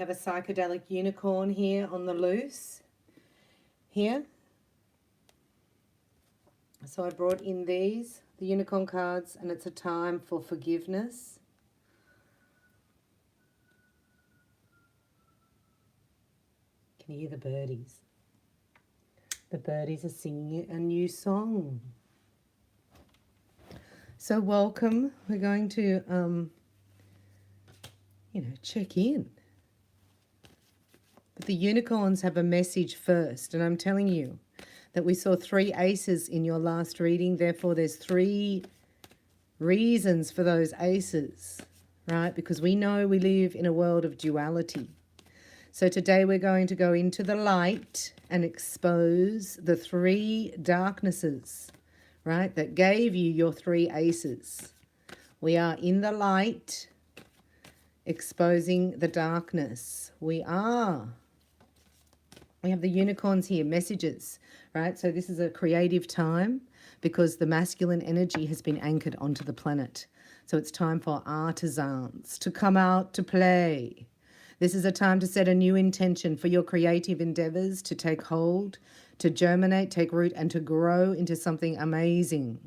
We have a psychedelic unicorn here on the loose. Here. So I brought in the unicorn cards, and it's a time for forgiveness. Can you hear the birdies? The birdies are singing a new song. So welcome. We're going to, check in. But the unicorns have a message first, and I'm telling you that we saw 3 aces in your last reading. Therefore, there's 3 reasons for those aces, right? Because we know we live in a world of duality. So today we're going to go into the light and expose the 3 darknesses, right, that gave you your 3 aces. We are in the light, exposing the darkness. We have the unicorns here, messages, right? So this is a creative time because the masculine energy has been anchored onto the planet. So it's time for artisans to come out to play. This is a time to set a new intention for your creative endeavors to take hold, to germinate, take root, and to grow into something amazing.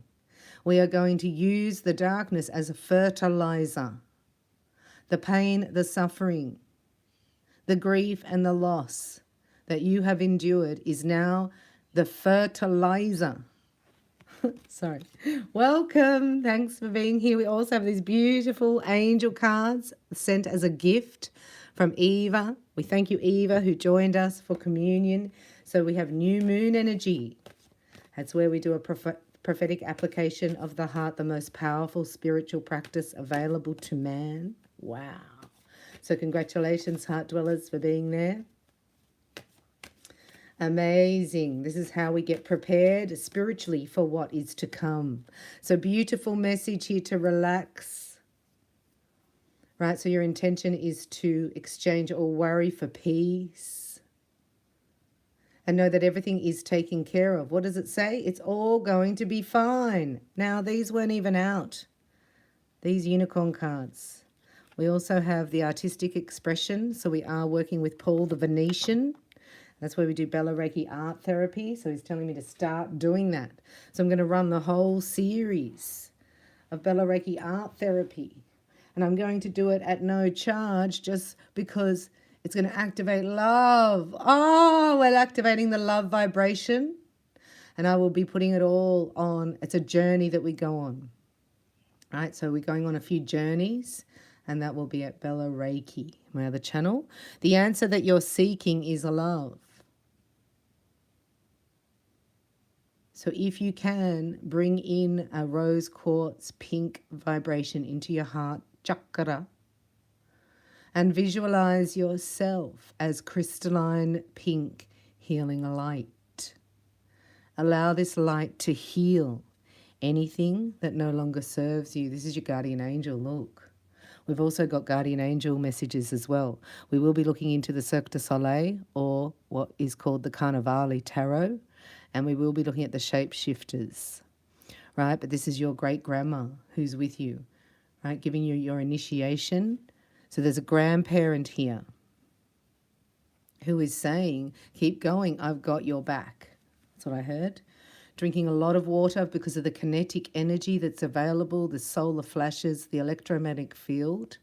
We are going to use the darkness as a fertilizer. The pain, the suffering, the grief, and the loss that you have endured is now the fertilizer. Sorry. Welcome. Thanks for being here. We also have these beautiful angel cards sent as a gift from Eva. We thank you, Eva, who joined us for communion. So we have new moon energy. That's where we do a prophetic application of the heart, the most powerful spiritual practice available to man. Wow. So congratulations, heart dwellers, for being there. Amazing. This is how we get prepared spiritually for what is to come. So beautiful message here to relax. Right, so your intention is to exchange all worry for peace. And know that everything is taken care of. What does it say? It's all going to be fine. Now, these weren't even out. These unicorn cards. We also have the artistic expression. So we are working with Paul the Venetian. That's where we do Bella Reiki art therapy. So he's telling me to start doing that. So I'm going to run the whole series of Bella Reiki art therapy. And I'm going to do it at no charge just because it's going to activate love. Oh, we're activating the love vibration. And I will be putting it all on. It's a journey that we go on. All right, so we're going on a few journeys. And that will be at Bella Reiki, my other channel. The answer that you're seeking is love. So if you can, bring in a rose quartz pink vibration into your heart chakra and visualize yourself as crystalline pink healing light. Allow this light to heal anything that no longer serves you. This is your guardian angel, look. We've also got guardian angel messages as well. We will be looking into the Cirque du Soleil, or what is called the Carnivale Tarot, and we will be looking at the shapeshifters, right? But this is your great-grandma who's with you, right, giving you your initiation. So there's a grandparent here who is saying, keep going, I've got your back. That's what I heard. Drinking a lot of water because of the kinetic energy that's available, the solar flashes, the electromagnetic field,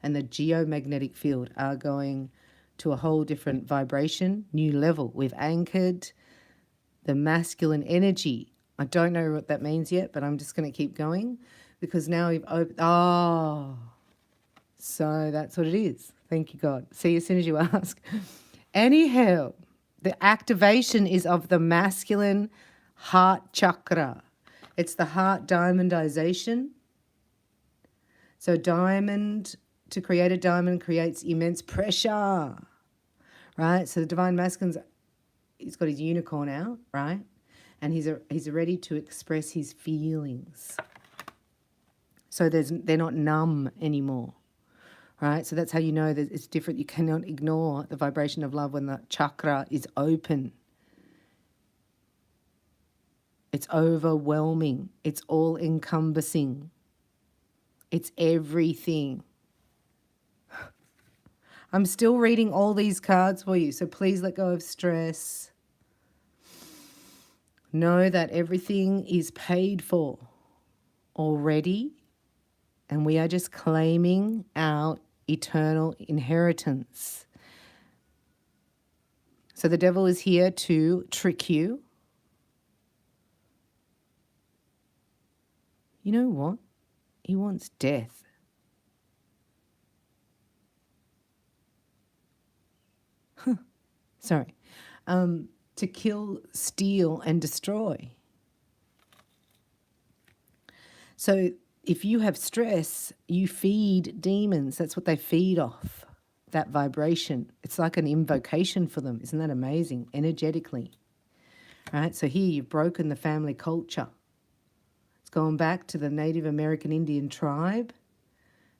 and the geomagnetic field are going to a whole different vibration, new level. We've anchored the masculine energy. I don't know what that means yet, but I'm just going to keep going because now we've opened. Oh, so that's what it is. Thank you, God. See, as soon as you ask. Anyhow, the activation is of the masculine heart chakra. It's the heart diamondization. So diamond, to create a diamond creates immense pressure, right? So the divine masculine's, he's got his unicorn out, right? And he's ready to express his feelings. So they're not numb anymore, right? So that's how you know that it's different. You cannot ignore the vibration of love when the chakra is open. It's overwhelming. It's all-encompassing. It's everything. I'm still reading all these cards for you, so please let go of stress. Know that everything is paid for already, and we are just claiming our eternal inheritance. So the devil is here to trick you. You know what? He wants death. Sorry. To kill, steal, and destroy. So if you have stress, you feed demons. That's what they feed off, that vibration. It's like an invocation for them. Isn't that amazing? Energetically. Right? So here you've broken the family culture. It's going back to the Native American Indian tribe.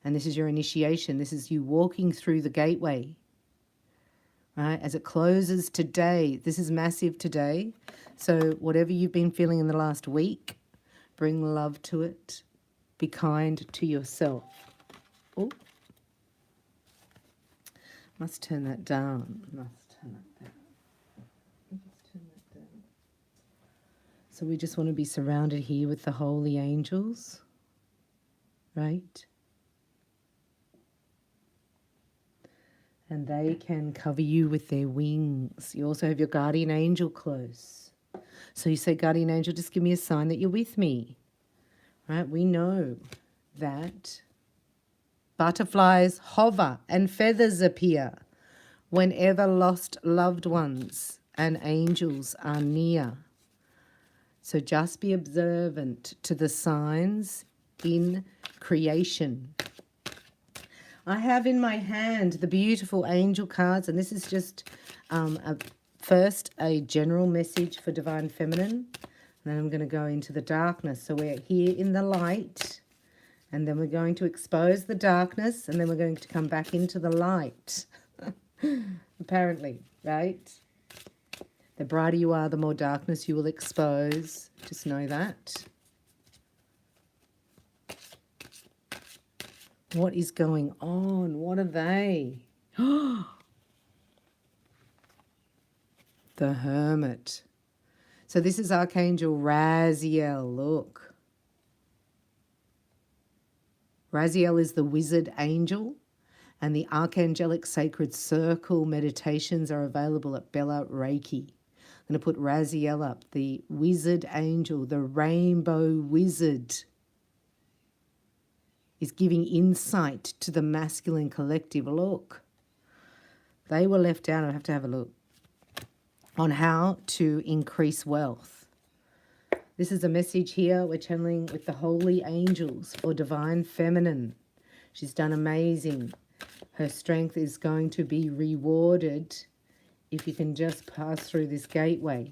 And this is your initiation. This is you walking through the gateway. Right? As it closes today, this is massive today. So whatever you've been feeling in the last week, bring love to it. Be kind to yourself. Oh, must turn that down. So we just want to be surrounded here with the holy angels, right? And they can cover you with their wings. You also have your guardian angel close. So you say, guardian angel, just give me a sign that you're with me. Right? We know that butterflies hover and feathers appear whenever lost loved ones and angels are near. So just be observant to the signs in creation. I have in my hand the beautiful angel cards, and this is just first a general message for Divine Feminine, and then I'm going to go into the darkness. So we're here in the light, and then we're going to expose the darkness, and then we're going to come back into the light, apparently, right? The brighter you are, the more darkness you will expose. Just know that. What is going on? What are they? The Hermit. So this is Archangel Raziel. Look. Raziel is the wizard angel, and the Archangelic Sacred Circle meditations are available at Bella Reiki. I'm going to put Raziel up, the wizard angel, the rainbow wizard. Is giving insight to the masculine collective. Look, they were left out. I have to have a look on how to increase wealth. This is a message here. We're channeling with the holy angels for Divine Feminine. She's done amazing. Her strength is going to be rewarded if you can just pass through this gateway.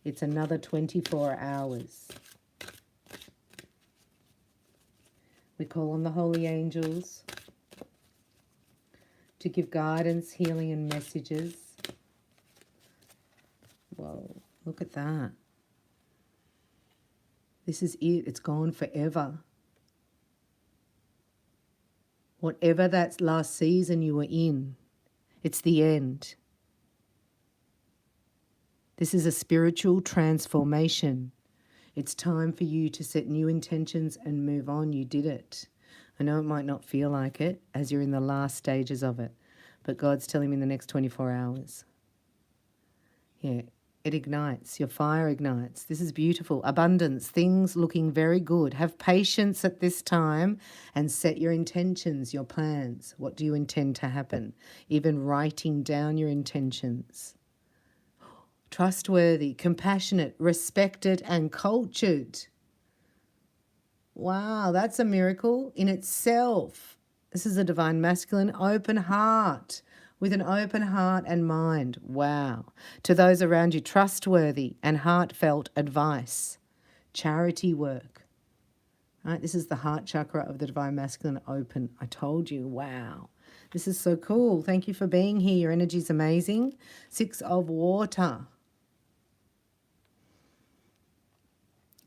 It's another 24 hours. We call on the holy angels to give guidance, healing, and messages. Whoa, look at that. This is it. It's gone forever. Whatever that last season you were in, it's the end. This is a spiritual transformation. It's time for you to set new intentions and move on. You did it. I know it might not feel like it as you're in the last stages of it, but God's telling me in the next 24 hours. Yeah, it ignites. Your fire ignites. This is beautiful. Abundance, things looking very good. Have patience at this time and set your intentions, your plans. What do you intend to happen? Even writing down your intentions. Trustworthy, compassionate, respected, and cultured. Wow, that's a miracle in itself. This is a divine masculine, open heart, with an open heart and mind. Wow. To those around you, trustworthy and heartfelt advice. Charity work. Right? This is the heart chakra of the divine masculine, open. I told you. Wow. This is so cool. Thank you for being here. Your energy is amazing. 6 of water.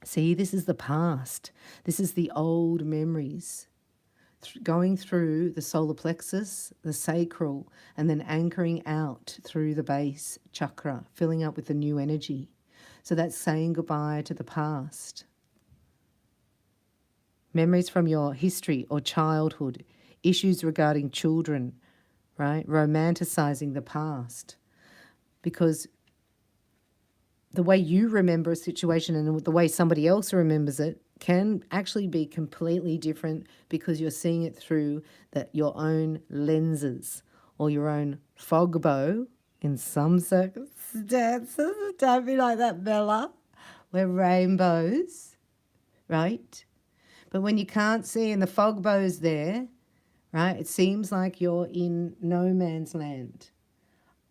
See, this is the past. This is the old memories. going through the solar plexus, the sacral, and then anchoring out through the base chakra, filling up with the new energy. So that's saying goodbye to the past. Memories from your history or childhood, issues regarding children, right? Romanticizing the past. Because the way you remember a situation and the way somebody else remembers it can actually be completely different because you're seeing it through your own lenses or your own fogbow in some circumstances. Don't be like that, Bella. We're rainbows, right? But when you can't see and the fogbow's there, right, it seems like you're in no man's land.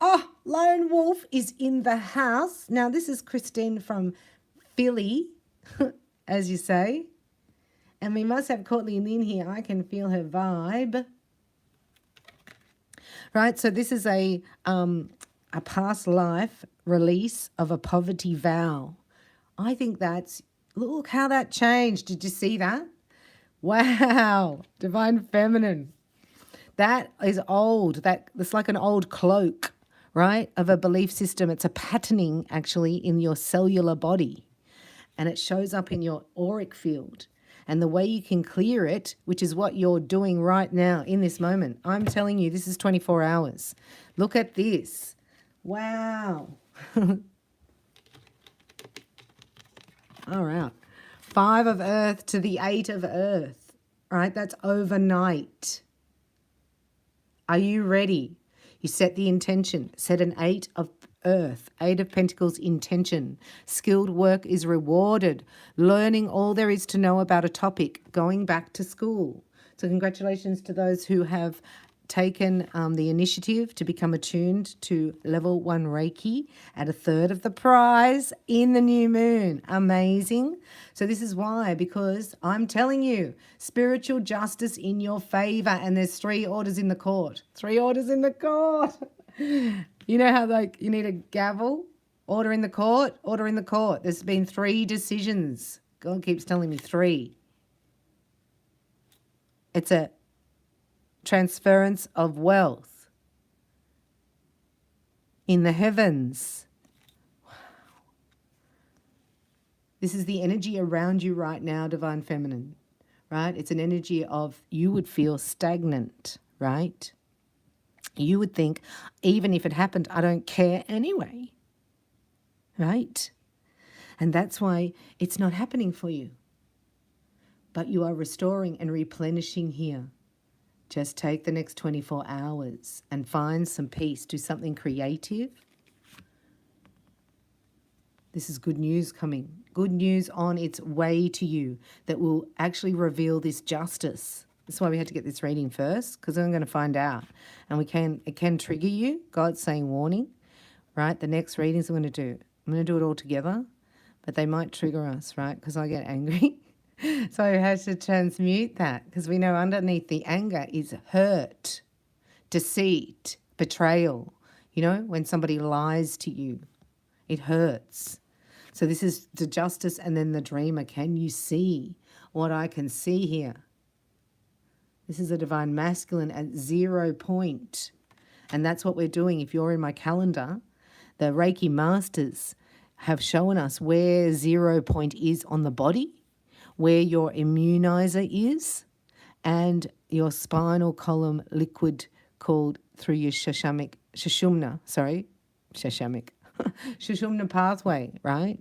Oh, Lone Wolf is in the house. Now, this is Christine from Philly, as you say. And we must have Courtney in here. I can feel her vibe. Right, so this is a past life release of a poverty vow. I think look how that changed. Did you see that? Wow, Divine Feminine. That is old. That's like an old cloak, right, of a belief system. It's a patterning, actually, in your cellular body. And it shows up in your auric field. And the way you can clear it, which is what you're doing right now in this moment. I'm telling you, this is 24 hours. Look at this. Wow. All right. 5 of Earth to the 8 of Earth, right? That's overnight. Are you ready? You set the intention. Set an 8 of Earth, 8 of Pentacles intention. Skilled work is rewarded. Learning all there is to know about a topic. Going back to school. So congratulations to those who have taken the initiative to become attuned to level 1 Reiki at 1/3 of the prize in the new moon. Amazing. So this is why, because I'm telling you, spiritual justice in your favor, and there's 3 orders in the court. 3 orders in the court. You know how you need a gavel? Order in the court, order in the court. There's been 3 decisions. God keeps telling me 3. It's a transference of wealth in the heavens. Wow. This is the energy around you right now, Divine Feminine, right? It's an energy of you would feel stagnant, right? You would think, even if it happened, I don't care anyway, right? And that's why it's not happening for you. But you are restoring and replenishing here. Just take the next 24 hours and find some peace. Do something creative. This is good news coming. Good news on its way to you that will actually reveal this justice. That's why we had to get this reading first, because I'm going to find out. And it can trigger you. God's saying warning, right? The next readings I'm going to do it all together, but they might trigger us, right? Because I get angry. So I have to transmute that, because we know underneath the anger is hurt, deceit, betrayal. You know, when somebody lies to you, it hurts. So this is the justice and then the dreamer. Can you see what I can see here? This is a divine masculine at 0 point. And that's what we're doing. If you're in my calendar, the Reiki masters have shown us where 0 point is on the body, where your immunizer is, and your spinal column liquid called through your Sushumna pathway, right?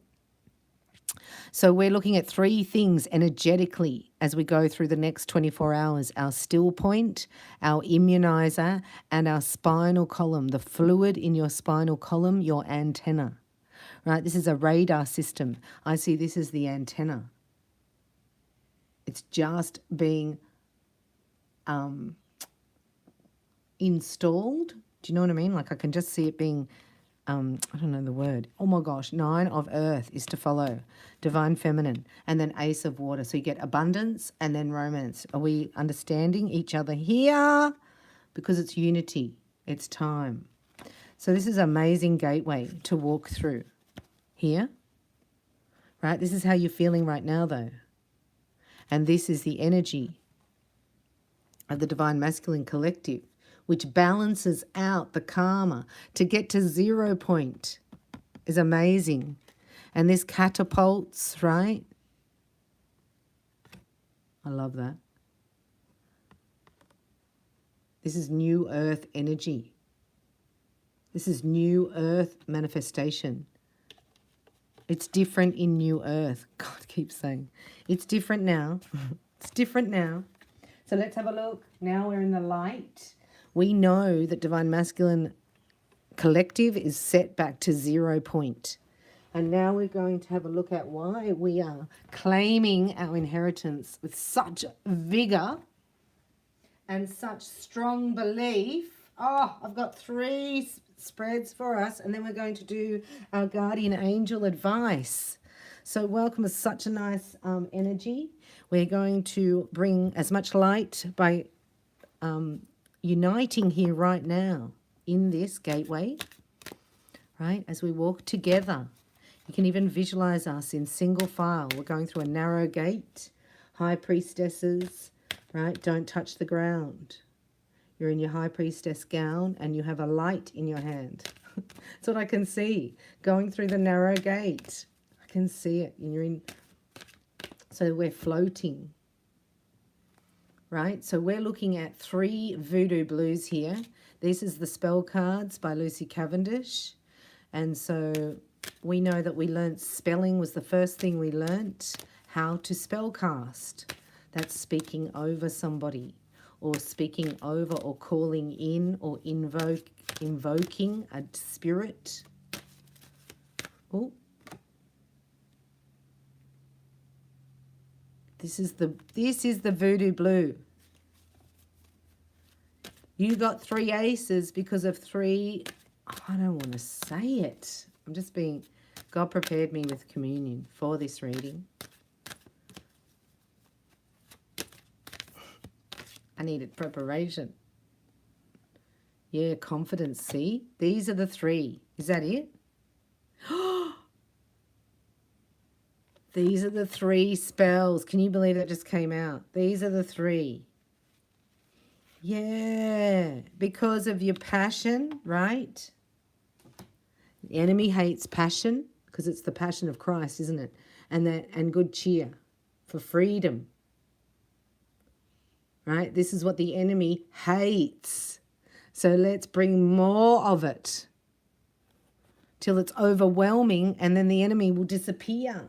So we're looking at 3 things energetically as we go through the next 24 hours. Our still point, our immunizer, and our spinal column, the fluid in your spinal column, your antenna, right? This is a radar system. I see this as the antenna. It's just being installed. Do you know what I mean? Like I can just see it being, I don't know the word. Oh my gosh, 9 of Earth is to follow. Divine Feminine. And then Ace of Water. So you get abundance and then romance. Are we understanding each other here? Because it's unity. It's time. So this is an amazing gateway to walk through here. Right? This is how you're feeling right now though. And this is the energy of the Divine Masculine Collective, which balances out the karma to get to 0 point, is amazing. And this catapults, right? I love that. This is new earth energy. This is new earth manifestation. It's different in new earth. God keeps saying, it's different now. It's different now. So let's have a look. Now we're in the light. We know that Divine Masculine Collective is set back to 0 point. And now we're going to have a look at why we are claiming our inheritance with such vigor and such strong belief. Oh, I've got 3 spreads for us, and then we're going to do our guardian angel advice. So welcome is such a nice energy. We're going to bring as much light by uniting here right now in this gateway, right, as we walk together. You can even visualize us in single file. We're going through a narrow gate. High priestesses, right, don't touch the ground. You're in your high priestess gown and you have a light in your hand. That's what I can see. Going through the narrow gate. I can see it. And you're in. So we're floating. Right? So we're looking at 3 voodoo blues here. This is the spell cards by Lucy Cavendish. And so we know that we learnt spelling was the first thing we learnt. How to spell cast. That's speaking over somebody, or speaking over or calling in or invoking a spirit. Oh. This is the voodoo blue. You got 3 aces because of 3, I don't want to say it. I'm just being, God prepared me with communion for this reading. I needed preparation. Yeah, confidence. See? These are the 3. Is that it? These are the 3 spells. Can you believe that just came out? These are the 3. Yeah, because of your passion, right? The enemy hates passion because it's the passion of Christ, isn't it? And good cheer for freedom. Right? This is what the enemy hates. So let's bring more of it till it's overwhelming, and then the enemy will disappear.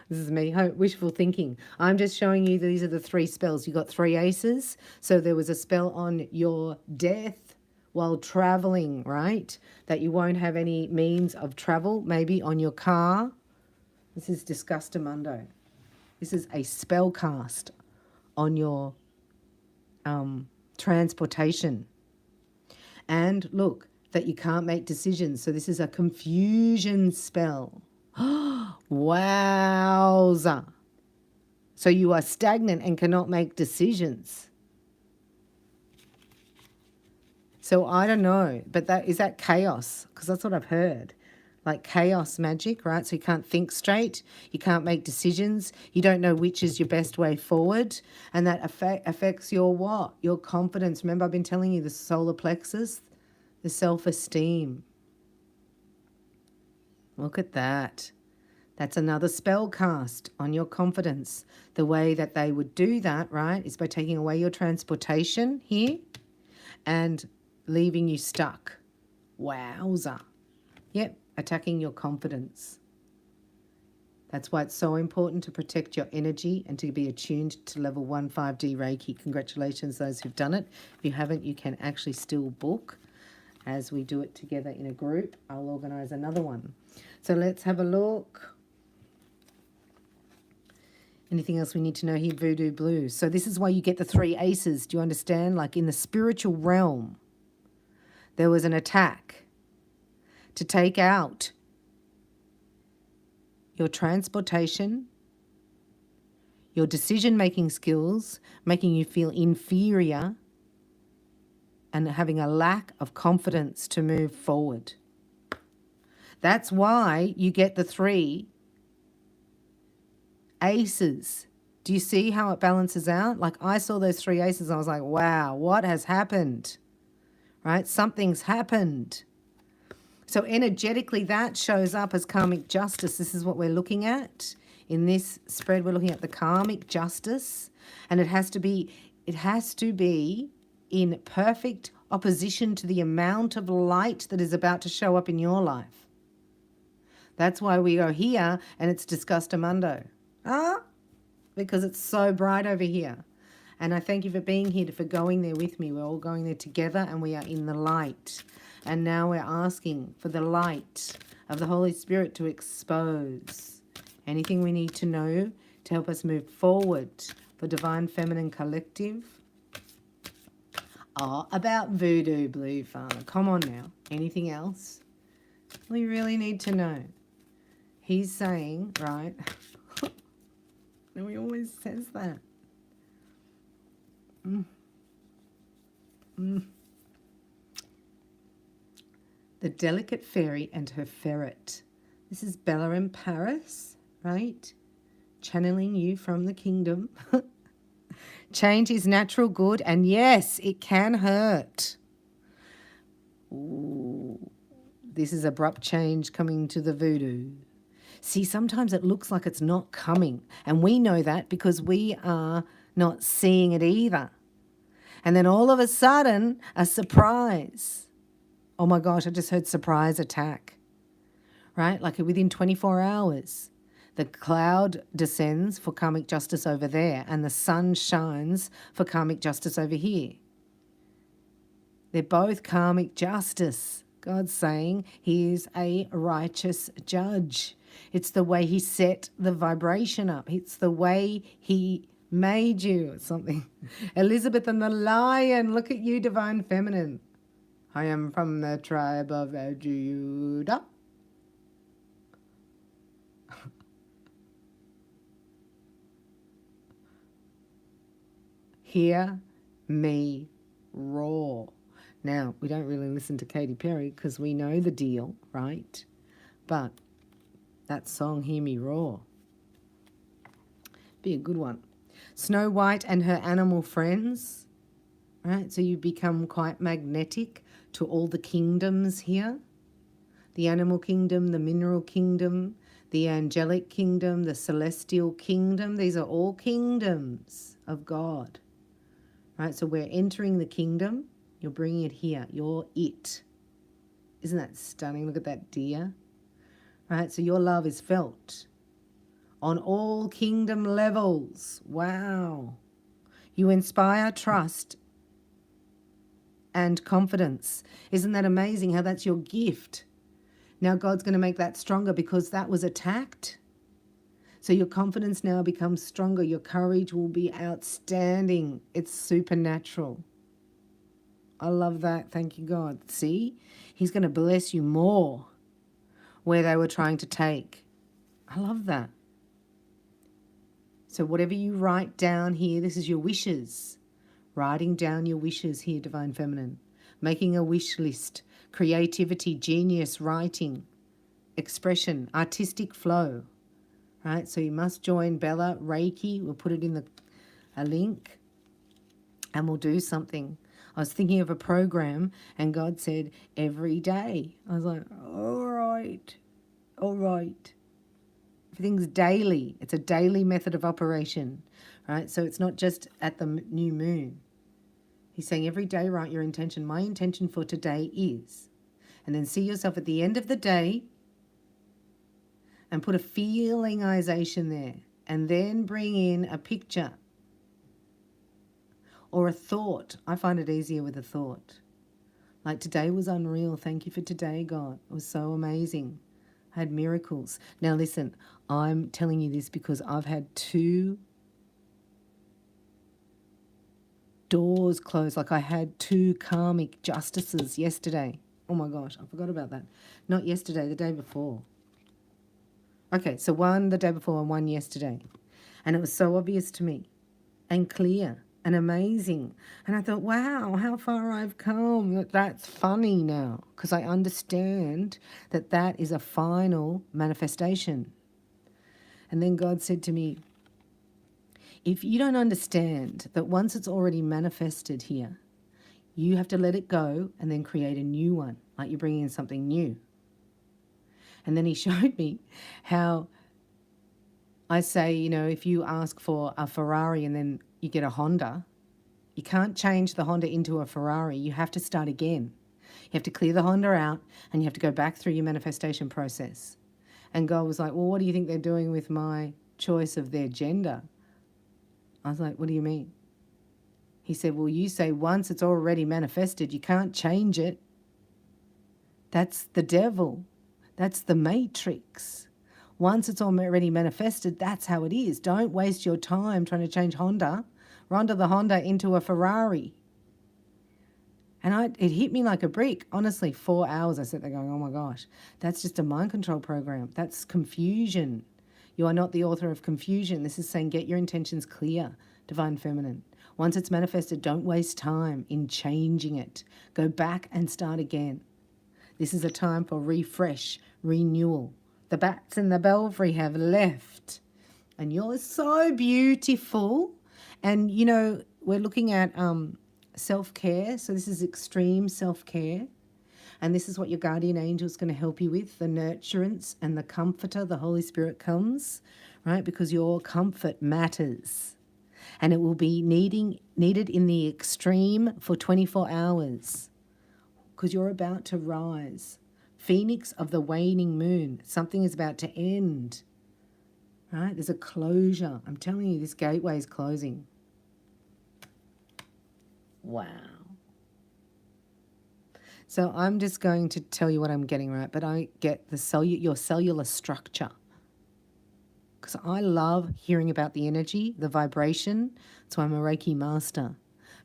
This is me, wishful thinking. I'm just showing you these are the 3 spells. You got 3 aces. So there was a spell on your death while traveling, right? That you won't have any means of travel, maybe on your car. This is Disgustamundo. This is a spell cast on your transportation. And look, that you can't make decisions. So this is a confusion spell. Wowza. So you are stagnant and cannot make decisions. So I don't know, but is that chaos? Because that's what I've heard. Like chaos magic, right? So you can't think straight, you can't make decisions, you don't know which is your best way forward, and that affects your what? Your confidence. Remember, I've been telling you the solar plexus, the self-esteem. Look at that. That's another spell cast on your confidence. The way that they would do that, right, is by taking away your transportation here and leaving you stuck. Wowza. Yep, attacking your confidence. That's why it's so important to protect your energy and to be attuned to level 1 5D Reiki. Congratulations, those who've done it. If you haven't, you can actually still book as we do it together in a group. I'll organise another one. So let's have a look. Anything else we need to know here? Voodoo Blue. So this is why you get the 3 aces. Do you understand? Like in the spiritual realm, there was an attack to take out your transportation, your decision-making skills, making you feel inferior, and having a lack of confidence to move forward. That's why you get the 3 aces Do you see how it balances out? Like I saw those three aces and I was like, wow, what has happened? Right? Something's happened. So energetically that shows up as karmic justice. This is what we're looking at. In this spread, we're looking at the karmic justice. And it has to be in perfect opposition to the amount of light that is about to show up in your life. That's why we go here and it's disgustamundo. Because it's so bright over here. And I thank you for being here, for going there with me. We're all going there together and we are in the light. And now we're asking for the light of the Holy Spirit to expose anything we need to know to help us move forward for Divine Feminine Collective. Oh, about voodoo, Blue Father. Come on now. Anything else? We really need to know. He's saying, right? And he always says that. The delicate fairy and her ferret. This is Bella in Paris, right? Channeling you from the kingdom. Change is natural good, and yes, it can hurt. Ooh, this is abrupt change coming to the voodoo. See, sometimes it looks like it's not coming, and we know that because we are not seeing it either. And then all of a sudden, a surprise. Oh my gosh, I just heard surprise attack, right? Like within 24 hours. The cloud descends for karmic justice over there, and the sun shines for karmic justice over here. They're both karmic justice. God's saying he is a righteous judge. It's the way he set the vibration up. It's the way he made you or something. Elizabeth and the lion. Look at you, Divine Feminine. I am from the tribe of Judah. Hear me roar. Now, we don't really listen to Katy Perry because we know the deal, right? But that song, Hear Me Roar, be a good one. Snow White and her animal friends, right? So you become quite magnetic to all the kingdoms here. The animal kingdom, the mineral kingdom, the angelic kingdom, the celestial kingdom. These are all kingdoms of God. Right, so we're entering the kingdom. You're bringing it here. You're it. Isn't that stunning? Look at that deer. Right, so your love is felt on all kingdom levels. Wow. You inspire trust and confidence. Isn't that amazing how that's your gift? Now God's going to make that stronger because that was attacked. So your confidence now becomes stronger. Your courage will be outstanding. It's supernatural. I love that. Thank you, God. See? He's going to bless you more where they were trying to take. I love that. So whatever you write down here, this is your wishes. Writing down your wishes here, Divine Feminine. Making a wish list. Creativity, genius, writing, expression, artistic flow. Right, so you must join Bella Reiki. We'll put it in a link and we'll do something. I was thinking of a program and God said every day. I was like, all right. Everything's daily. It's a daily method of operation, right? So it's not just at the new moon. He's saying every day write your intention. My intention for today is, and then see yourself at the end of the day and put a feelingization there, and then bring in a picture or a thought. I find it easier with a thought. Like today was unreal. Thank you for today, God. It was so amazing. I had miracles. Now listen, I'm telling you this because I've had 2 doors closed. Like I had 2 karmic justices yesterday. Oh my gosh, I forgot about that. Not yesterday, the day before. Okay, so 1 the day before and 1 yesterday. And it was so obvious to me and clear and amazing. And I thought, wow, how far I've come. That's funny now because I understand that that is a final manifestation. And then God said to me, If you don't understand that once it's already manifested here, you have to let it go and then create a new one, like you're bringing in something new. And then he showed me how I say, you know, if you ask for a Ferrari and then you get a Honda, you can't change the Honda into a Ferrari. You have to start again. You have to clear the Honda out and you have to go back through your manifestation process. And God was like, well, what do you think they're doing with my choice of their gender? I was like, what do you mean? He said, well, you say once it's already manifested, you can't change it. That's the devil. That's the matrix. Once it's already manifested, that's how it is. Don't waste your time trying to change Honda, Rhonda the Honda into a Ferrari. And it hit me like a brick. Honestly, 4 hours I sat there going, oh my gosh, that's just a mind control program. That's confusion. You are not the author of confusion. This is saying get your intentions clear, Divine Feminine. Once it's manifested, don't waste time in changing it. Go back and start again. This is a time for refresh, renewal. The bats in the belfry have left. And you're so beautiful. And, you know, we're looking at self-care. So this is extreme self-care. And this is what your guardian angel is going to help you with, the nurturance and the comforter. The Holy Spirit comes, right? Because your comfort matters. And it will be needed in the extreme for 24 hours. Because you're about to rise. Phoenix of the waning moon. Something is about to end. Right? There's a closure. I'm telling you, this gateway is closing. Wow. So I'm just going to tell you what I'm getting, right? But I get your cellular structure. Because I love hearing about the energy, the vibration. That's why I'm a Reiki master.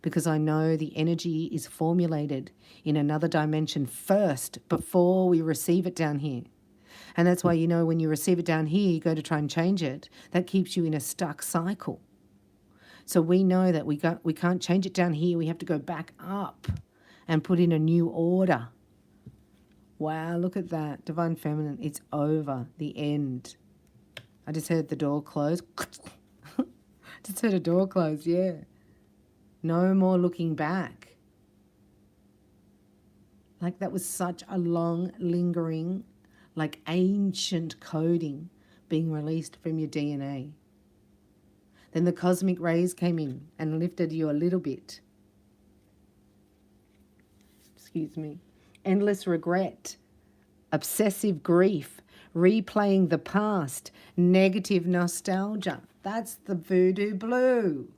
Because I know the energy is formulated in another dimension first before we receive it down here. And that's why, you know, when you receive it down here, you go to try and change it. That keeps you in a stuck cycle. So we know that we can't change it down here. We have to go back up and put in a new order. Wow, look at that. Divine Feminine, it's over. The end. I just heard the door close. Just heard a door close, yeah. No more looking back. Like that was such a long, lingering, like ancient coding being released from your DNA. Then the cosmic rays came in and lifted you a little bit. Excuse me. Endless regret, obsessive grief, replaying the past, negative nostalgia. That's the voodoo blue.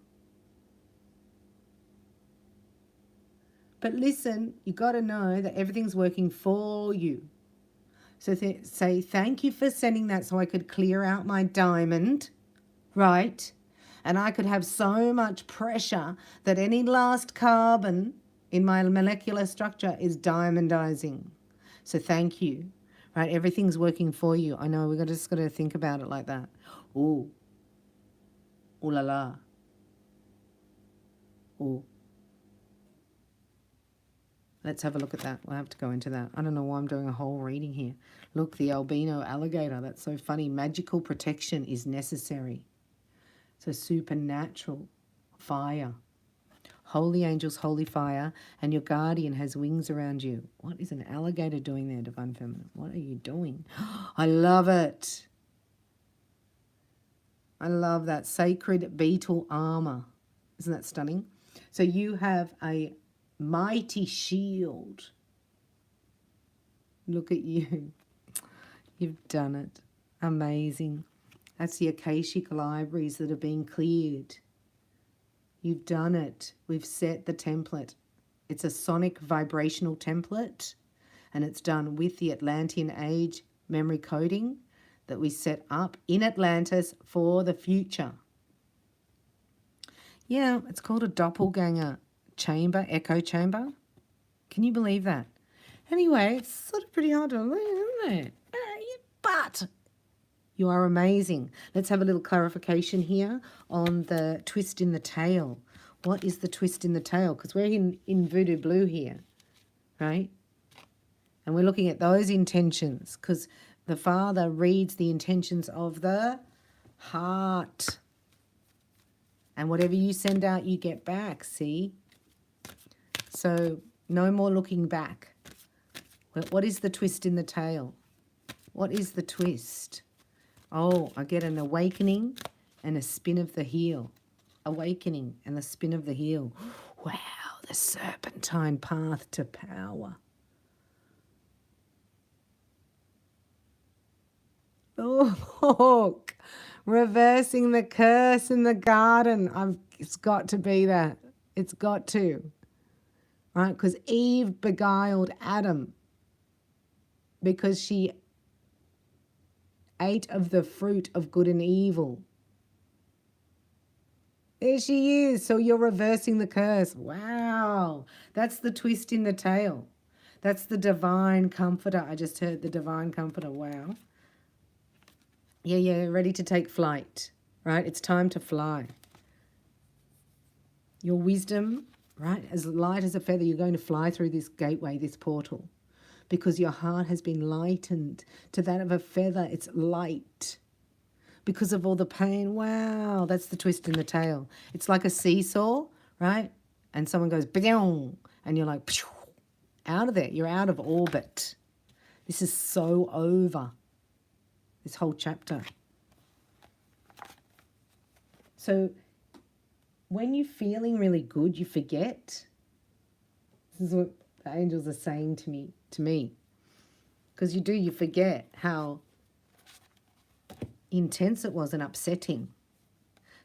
But listen, you got to know that everything's working for you. So say, thank you for sending that so I could clear out my diamond, right? And I could have so much pressure that any last carbon in my molecular structure is diamondizing. So thank you, right? Everything's working for you. I know, we've just got to think about it like that. Ooh. Ooh la la. Ooh. Let's have a look at that. We'll have to go into that. I don't know why I'm doing a whole reading here. Look, the albino alligator. That's so funny. Magical protection is necessary. So supernatural fire. Holy angels, holy fire. And your guardian has wings around you. What is an alligator doing there, Divine Feminine? What are you doing? I love it. I love that. Sacred beetle armor. Isn't that stunning? So you have a mighty shield. Look at you. You've done it. Amazing. That's the Akashic libraries that are being cleared. You've done it. We've set the template. It's a sonic vibrational template, and it's done with the Atlantean age memory coding that we set up in Atlantis for the future. Yeah, it's called a doppelganger chamber, echo chamber. Can you believe that? Anyway, it's sort of pretty hard to believe, isn't it? But you are amazing. Let's have a little clarification here on the twist in the tail. What is the twist in the tail? Because we're in Voodoo Blue here, right? And we're looking at those intentions because the Father reads the intentions of the heart. And whatever you send out, you get back, see? So no more looking back. What is the twist in the tail? What is the twist? Oh, I get an awakening and a spin of the heel. Awakening and the spin of the heel. Wow, the serpentine path to power. Look, reversing the curse in the garden. It's got to be that. It's got to. Right? Because Eve beguiled Adam because she ate of the fruit of good and evil. There she is. So you're reversing the curse. Wow. That's the twist in the tail. That's the divine comforter. I just heard the divine comforter. Wow. Yeah, ready to take flight, right? It's time to fly. Your wisdom, right, as light as a feather, you're going to fly through this gateway, this portal, because your heart has been lightened to that of a feather. It's light because of all the pain. Wow, that's the twist in the tail. It's like a seesaw, right? And someone goes, "Ba-dong," and you're like, "Phew," out of there. You're out of orbit. This is so over. This whole chapter. So when you're feeling really good, you forget. This is what the angels are saying to me. Because you forget how intense it was and upsetting.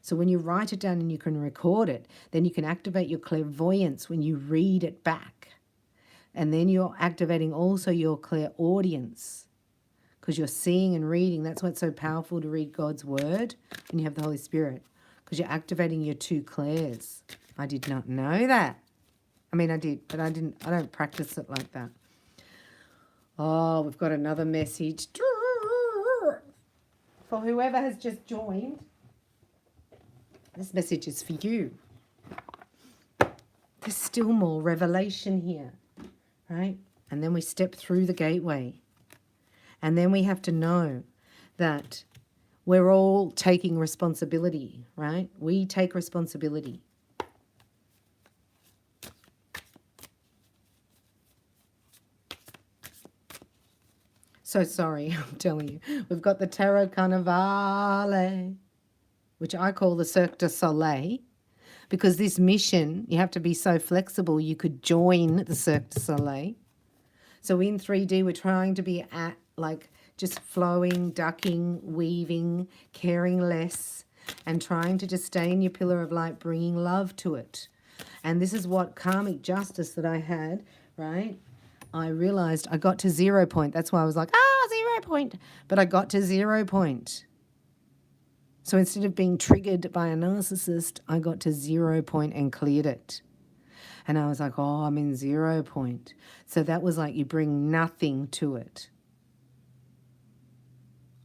So when you write it down and you can record it, then you can activate your clairvoyance when you read it back. And then you're activating also your clairaudience. Because you're seeing and reading. That's why it's so powerful to read God's word when you have the Holy Spirit. Because you're activating your two clairs. I did not know that. I mean, I did, but I don't practice it like that. Oh, we've got another message. For whoever has just joined, this message is for you. There's still more revelation here, right? And then we step through the gateway. And then we have to know that we're all taking responsibility, right? We take responsibility. So sorry, I'm telling you. We've got the Tarot Carnivale, which I call the Cirque du Soleil, because this mission, you have to be so flexible, you could join the Cirque du Soleil. So in 3D, we're trying to be at like just flowing, ducking, weaving, caring less, and trying to just stay in your pillar of light, bringing love to it. And this is what karmic justice that I had, right? I realized I got to 0 point. That's why I was like, 0 point. But I got to 0 point. So instead of being triggered by a narcissist, I got to 0 point and cleared it. And I was like, oh, I'm in 0 point. So that was like you bring nothing to it.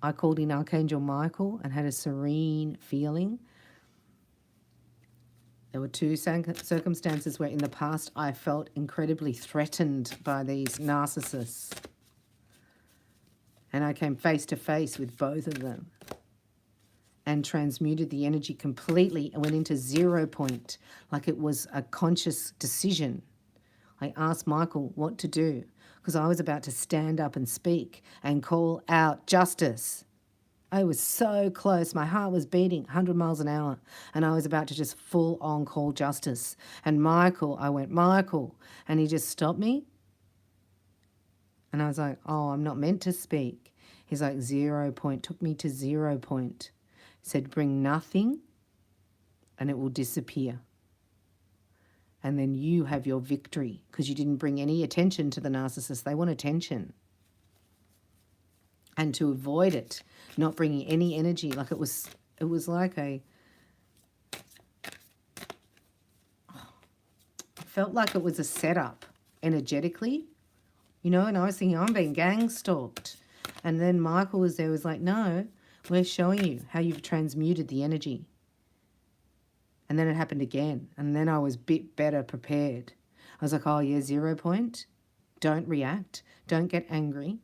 I called in Archangel Michael and had a serene feeling. There were two circumstances where in the past I felt incredibly threatened by these narcissists. And I came face to face with both of them and transmuted the energy completely and went into 0 point, like it was a conscious decision. I asked Michael what to do because I was about to stand up and speak and call out justice. I was so close. My heart was beating 100 miles an hour and I was about to just full on call justice. And I went, Michael, and he just stopped me. And I was like, oh, I'm not meant to speak. He's like, 0 point, took me to 0 point. Said, bring nothing and it will disappear. And then you have your victory because you didn't bring any attention to the narcissist. They want attention. And to avoid it, not bringing any energy, like it was like I felt like it was a setup energetically, and I was thinking, I'm being gang stalked. And then Michael was there, was like, no, we're showing you how you've transmuted the energy. And then it happened again. And then I was a bit better prepared. I was like, oh, yeah, 0 point. Don't react. Don't get angry.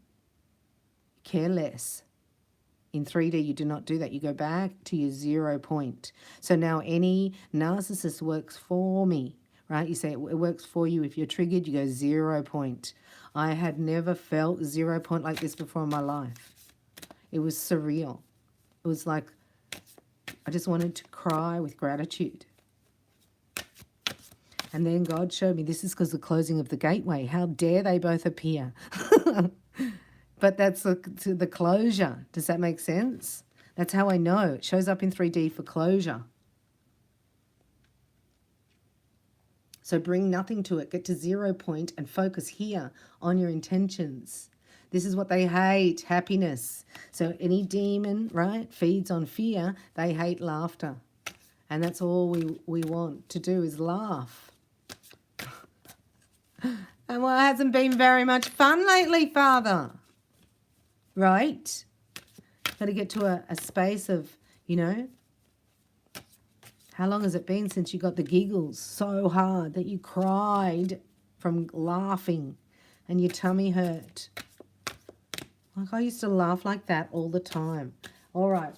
Care less. In 3D, you do not do that. You go back to your 0 point. So now any narcissist works for me, right? You say it works for you. If you're triggered, you go 0 point. I had never felt 0 point like this before in my life. It was surreal. It was like I just wanted to cry with gratitude. And then God showed me this is because of the closing of the gateway. How dare they both appear? But that's the closure. Does that make sense? That's how I know. It shows up in 3D for closure. So bring nothing to it. Get to 0 point and focus here on your intentions. This is what they hate, happiness. So any demon, right, feeds on fear. They hate laughter. And that's all we want to do is laugh. And well, it hasn't been very much fun lately, Father. Right? Got to get to a space of, you know, how long has it been since you got the giggles so hard that you cried from laughing and your tummy hurt? Like I used to laugh like that all the time. All right.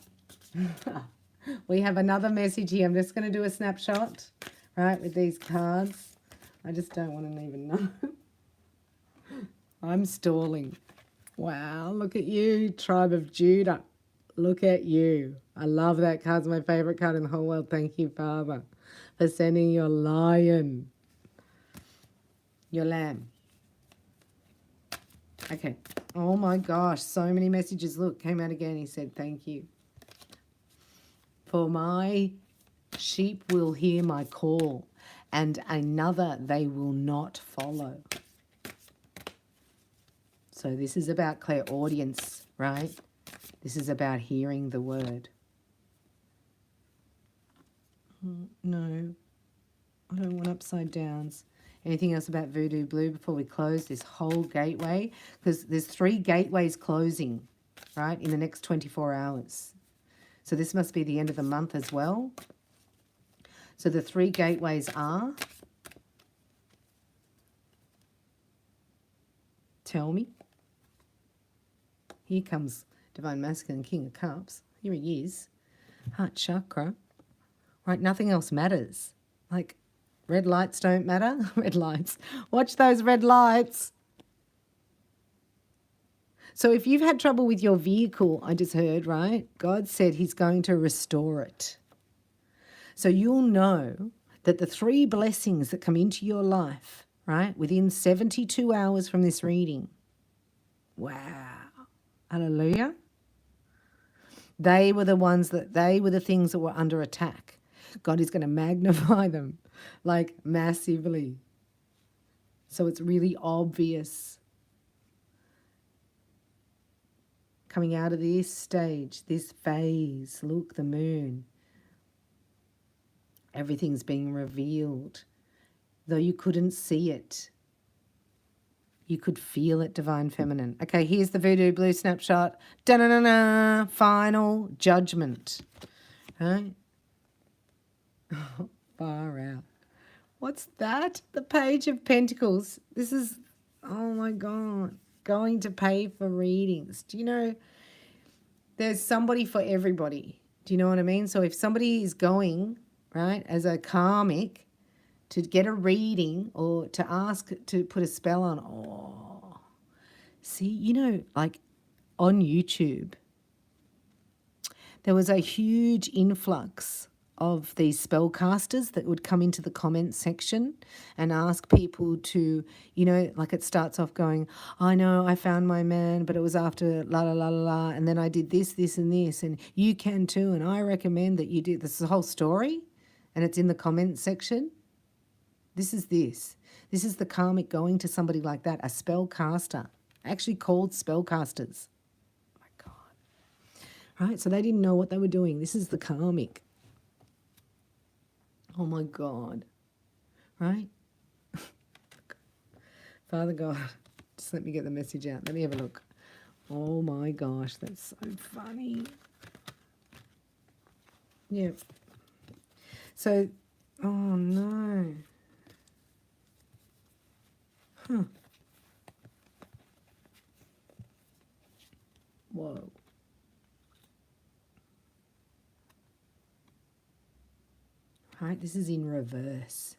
We have another message here. I'm just going to do a snapshot, right, with these cards. I just don't want to even know. I'm stalling. Wow, look at you, Tribe of Judah. Look at you. I love that card. It's my favorite card in the whole world. Thank you, Father, for sending your lion, your lamb. Okay. Oh, my gosh. So many messages. Look, came out again. He said, thank you. For my sheep will hear my call, and another they will not follow. So this is about clairaudience, right? This is about hearing the word. No, I don't want upside downs. Anything else about Voodoo Blue before we close this whole gateway? Because there's 3 gateways closing, right, in the next 24 hours. So this must be the end of the month as well. So the 3 gateways are, tell me. Here comes Divine Masculine, King of Cups. Here he is. Heart chakra. Right, nothing else matters. Like, red lights don't matter. Red lights. Watch those red lights. So if you've had trouble with your vehicle, I just heard, right? God said he's going to restore it. So you'll know that the 3 blessings that come into your life, right, within 72 hours from this reading. Wow. Hallelujah. They were the things that were under attack. God is going to magnify them like massively. So it's really obvious. Coming out of this stage, this phase, look, the moon. Everything's being revealed. Though you couldn't see it, you could feel it, Divine Feminine. Okay, here's the Voodoo Blue snapshot. Da-na-na-na, final judgment. Right? Far out. What's that? The Page of Pentacles. This is, oh my God, going to pay for readings. Do you know, there's somebody for everybody. Do you know what I mean? So if somebody is going, right, as a karmic, to get a reading or to ask to put a spell on. Oh, see, you know, like on YouTube, there was a huge influx of these spellcasters that would come into the comments section and ask people to, you know, like it starts off going, I know I found my man, but it was after la la la la la, and then I did this, this, and this, and you can too, and I recommend that you do. This is the whole story, and it's in the comments section. This is this. This is the karmic going to somebody like that, a spellcaster, actually called spellcasters. Oh my God. Right? So they didn't know what they were doing. This is the karmic. Oh my God. Right? Father God, just let me get the message out. Let me have a look. Oh my gosh, that's so funny. Yeah. So, oh no. Huh. Whoa. right? This is in reverse.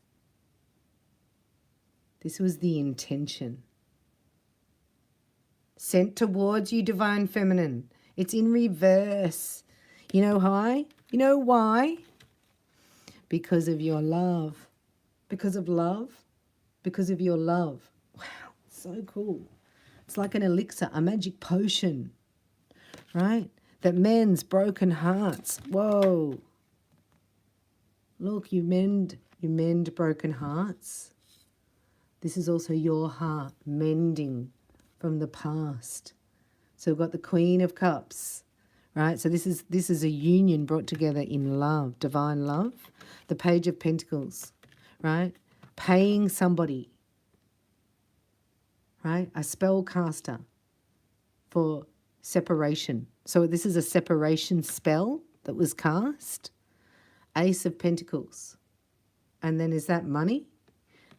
This was the intention. Sent towards you, Divine Feminine. It's in reverse. You know why? You know why? Because of your love. Because of love. Because of your love. Wow, so cool. It's like an elixir, a magic potion, right? That mends broken hearts. Whoa. Look, you mend broken hearts. This is also your heart mending from the past. So we've got the Queen of Cups, right? So this is a union brought together in love, divine love. The Page of Pentacles, right? Paying somebody, right? A spellcaster for separation. So this is a separation spell that was cast. Ace of Pentacles. And then is that money?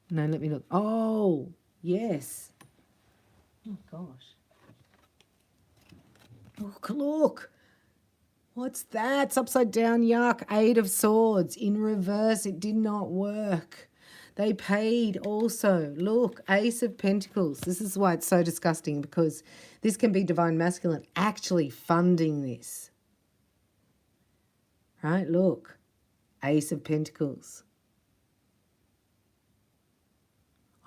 No, let me look. Oh, yes. Oh, gosh. Look. What's that? It's upside down, yuck. 8 of Swords. In reverse, it did not work. They paid also. Look, Ace of Pentacles. This is why it's so disgusting, because this can be divine masculine actually funding this. Right? Look. Ace of Pentacles.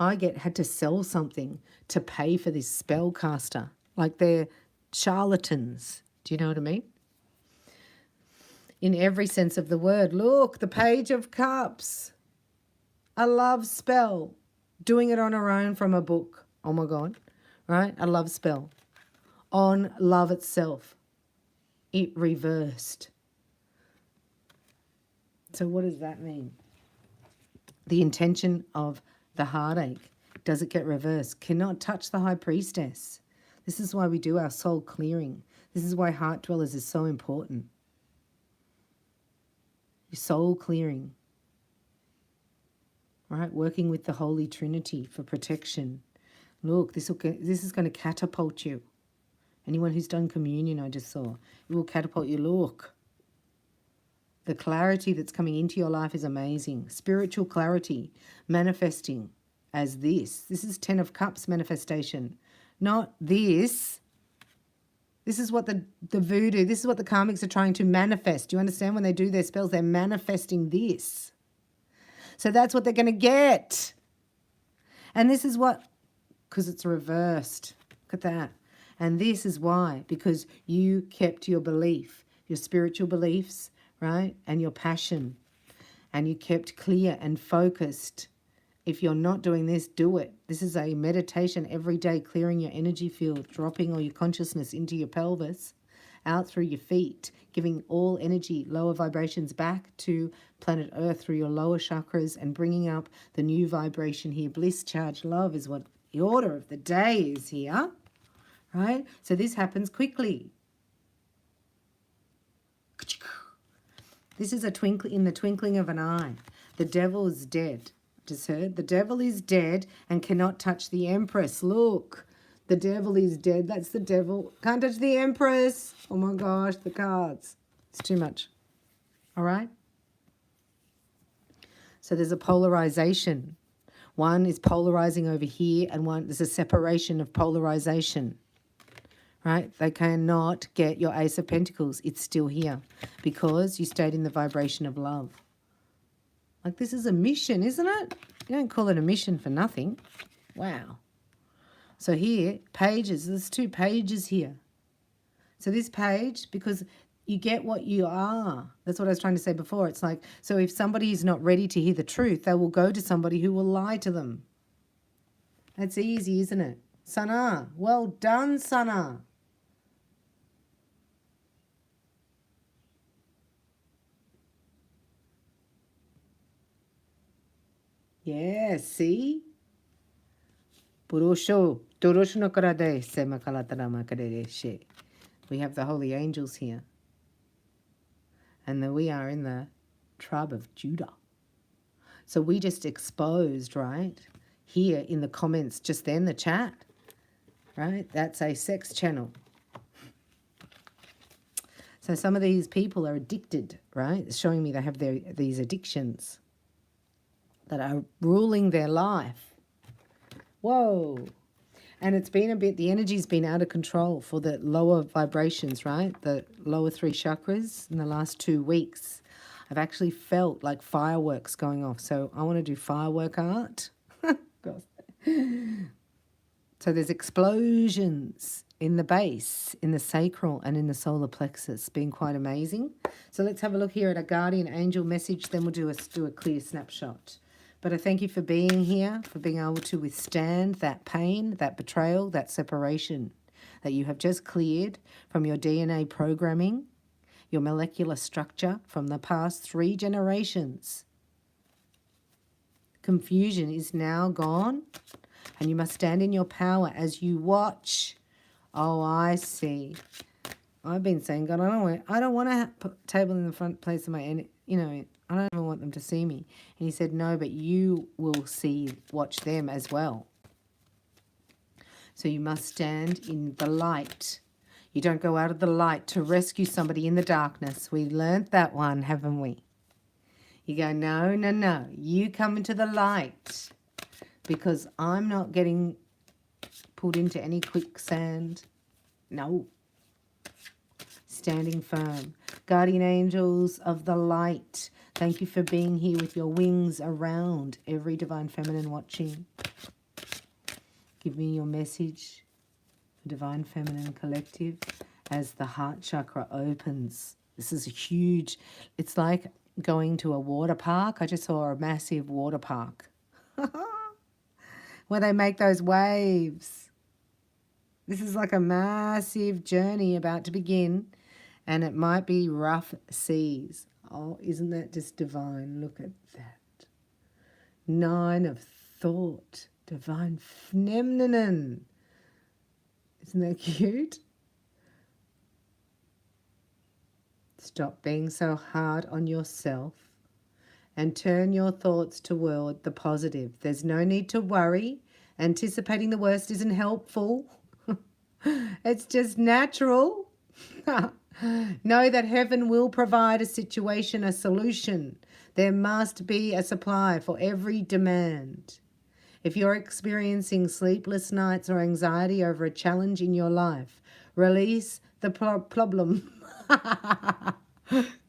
I had to sell something to pay for this spellcaster. Like they're charlatans. Do you know what I mean? In every sense of the word. Look, the Page of Cups. A love spell. Doing it on her own from a book. Oh my God. Right? A love spell. On love itself. It reversed. So what does that mean? The intention of the heartache. Does it get reversed? Cannot touch the High Priestess. This is why we do our soul clearing. This is why Heart Dwellers is so important. Your soul clearing. Right? Working with the Holy Trinity for protection. Look, this is going to catapult you. Anyone who's done communion, I just saw. It will catapult you. Look. The clarity that's coming into your life is amazing. Spiritual clarity manifesting as this. This is 10 of Cups manifestation. Not this. This is what the voodoo, this is what the karmics are trying to manifest. Do you understand? When they do their spells, they're manifesting this. So that's what they're going to get. And this is what, because it's reversed. Look at that. And this is why, because you kept your belief, your spiritual beliefs, right? And your passion. And you kept clear and focused. If you're not doing this, do it. This is a meditation every day, clearing your energy field, dropping all your consciousness into your pelvis, out through your feet, giving all energy, lower vibrations back to planet Earth through your lower chakras and bringing up the new vibration here. Bliss, charge, love is what the order of the day is here, right? So this happens quickly. This is in the twinkling of an eye. The devil is dead. Just heard? The devil is dead and cannot touch the Empress. Look, the devil is dead. That's the devil. Can't touch the Empress. Oh my gosh, the cards. It's too much. All right? So there's a polarization. One is polarizing over here, and there's a separation of polarization. Right? They cannot get your Ace of Pentacles. It's still here because you stayed in the vibration of love. Like this is a mission, isn't it? You don't call it a mission for nothing. Wow. So here, pages. There's 2 pages here. So this page, because you get what you are. That's what I was trying to say before. It's like, so if somebody is not ready to hear the truth, they will go to somebody who will lie to them. That's easy, isn't it? Sana. Well done, Sana. Yeah, see? We have the holy angels here. And then we are in the tribe of Judah. So we just exposed, right? Here in the comments, just then, the chat, right? That's a sex channel. So some of these people are addicted, right? It's showing me they have these addictions that are ruling their life. Whoa. And it's been the energy's been out of control for the lower vibrations, right? The lower 3 chakras in the last 2 weeks. I've actually felt like fireworks going off. So I want to do firework art. Gosh. So there's explosions in the base, in the sacral and in the solar plexus, being quite amazing. So let's have a look here at a guardian angel message. Then we'll do a clear snapshot. But I thank you for being here, for being able to withstand that pain, that betrayal, that separation that you have just cleared from your DNA programming, your molecular structure from the past 3 generations. Confusion is now gone, and you must stand in your power as you watch. Oh, I see. I've been saying, God, I don't want to put a table in the front place of my, I don't even want them to see me. And he said, no, but you will watch them as well. So you must stand in the light. You don't go out of the light to rescue somebody in the darkness. We learnt that one, haven't we? You go, no, no, no. You come into the light because I'm not getting pulled into any quicksand. No. Standing firm. Guardian angels of the light, thank you for being here with your wings around every divine feminine watching. Give me your message, divine feminine collective, as the heart chakra opens. This is a huge, it's like going to a water park. I just saw a massive water park where they make those waves. This is like a massive journey about to begin. And it might be rough seas. Oh, isn't that just divine? Look at that. 9 of thought. Divine feminine. Isn't that cute? Stop being so hard on yourself and turn your thoughts toward the positive. There's no need to worry. Anticipating the worst isn't helpful. It's just natural. Know that heaven will provide a situation, a solution. There must be a supply for every demand. If you're experiencing sleepless nights or anxiety over a challenge in your life, release the problem.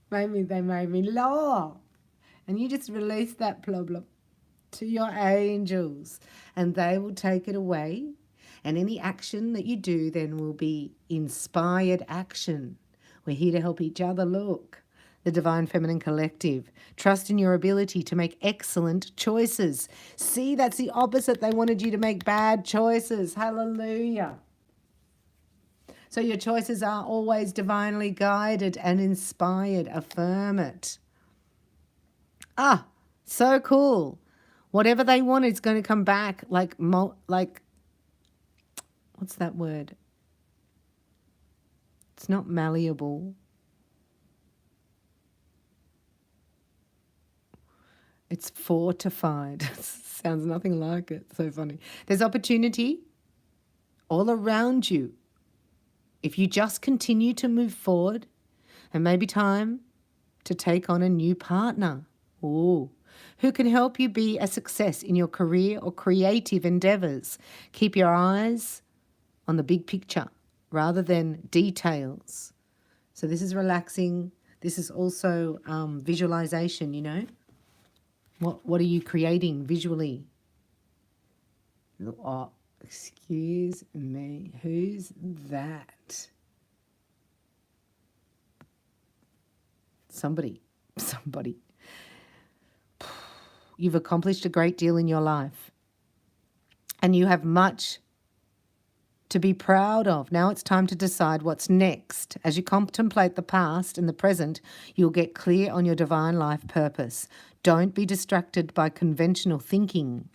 They made me laugh. And you just release that problem to your angels and they will take it away. And any action that you do then will be inspired action. We're here to help each other. Look, the Divine Feminine Collective. Trust in your ability to make excellent choices. See, that's the opposite. They wanted you to make bad choices. Hallelujah. So your choices are always divinely guided and inspired. Affirm it. Ah, so cool. Whatever they want is going to come back like what's that word? It's not malleable. It's fortified. Sounds nothing like it. So funny. There's opportunity all around you. If you just continue to move forward, and maybe time to take on a new partner. Ooh. Who can help you be a success in your career or creative endeavors. Keep your eyes on the big picture rather than details. So this is relaxing. This is also visualization, you know. What are you creating visually? Oh, excuse me. Who's that? Somebody. You've accomplished a great deal in your life. And you have much to be proud of. Now it's time to decide what's next. As you contemplate the past and the present, you'll get clear on your divine life purpose. Don't be distracted by conventional thinking.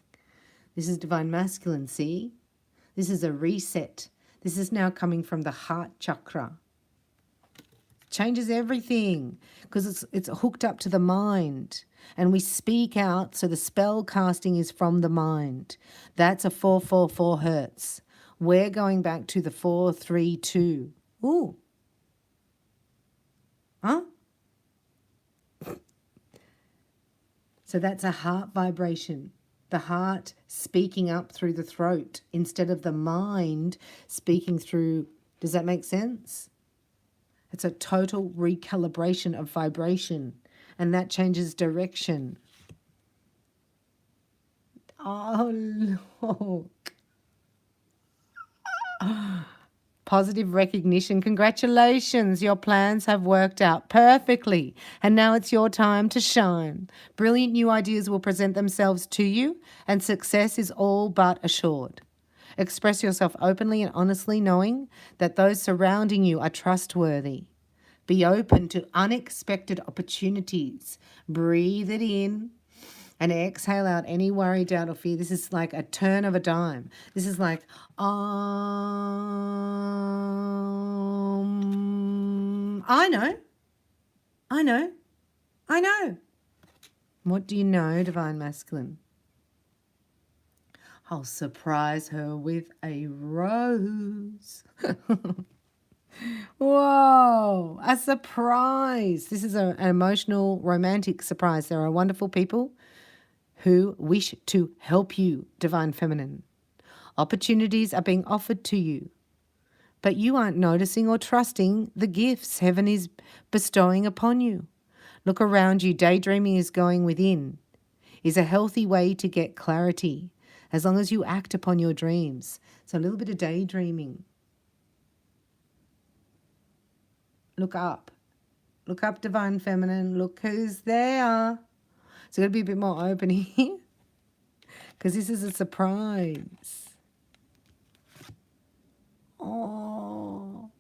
This is divine masculine, see? This is a reset. This is now coming from the heart chakra. Changes everything because it's hooked up to the mind. And we speak out, so the spell casting is from the mind. That's a 444 hertz. We're going back to the 432. Ooh. Huh? So that's a heart vibration. The heart speaking up through the throat instead of the mind speaking through. Does that make sense? It's a total recalibration of vibration, and that changes direction. Oh, look. Positive recognition. Congratulations. Your plans have worked out perfectly. And now it's your time to shine. Brilliant new ideas will present themselves to you, and success is all but assured. Express yourself openly and honestly, knowing that those surrounding you are trustworthy. Be open to unexpected opportunities. Breathe it in and exhale out any worry, doubt, or fear. This is like a turn of a dime. This is like, I know. What do you know, Divine Masculine? I'll surprise her with a rose. Whoa, a surprise. This is an emotional, romantic surprise. There are wonderful people who wish to help you, Divine Feminine. Opportunities are being offered to you, but you aren't noticing or trusting the gifts heaven is bestowing upon you. Look around you. Daydreaming is going within, is a healthy way to get clarity, as long as you act upon your dreams. So a little bit of daydreaming. Look up. Look up, Divine Feminine. Look who's there. So got to be a bit more open here, because this is a surprise. Oh,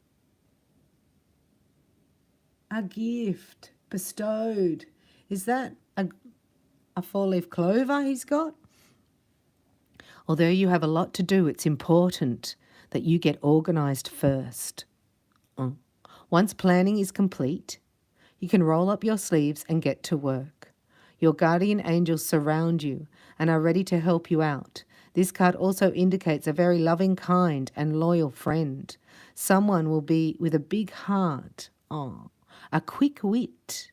a gift bestowed. Is that a four-leaf clover he's got? Although you have a lot to do, it's important that you get organised first. Once planning is complete, you can roll up your sleeves and get to work. Your guardian angels surround you and are ready to help you out. This card also indicates a very loving, kind and loyal friend. Someone will be with a big heart, a quick wit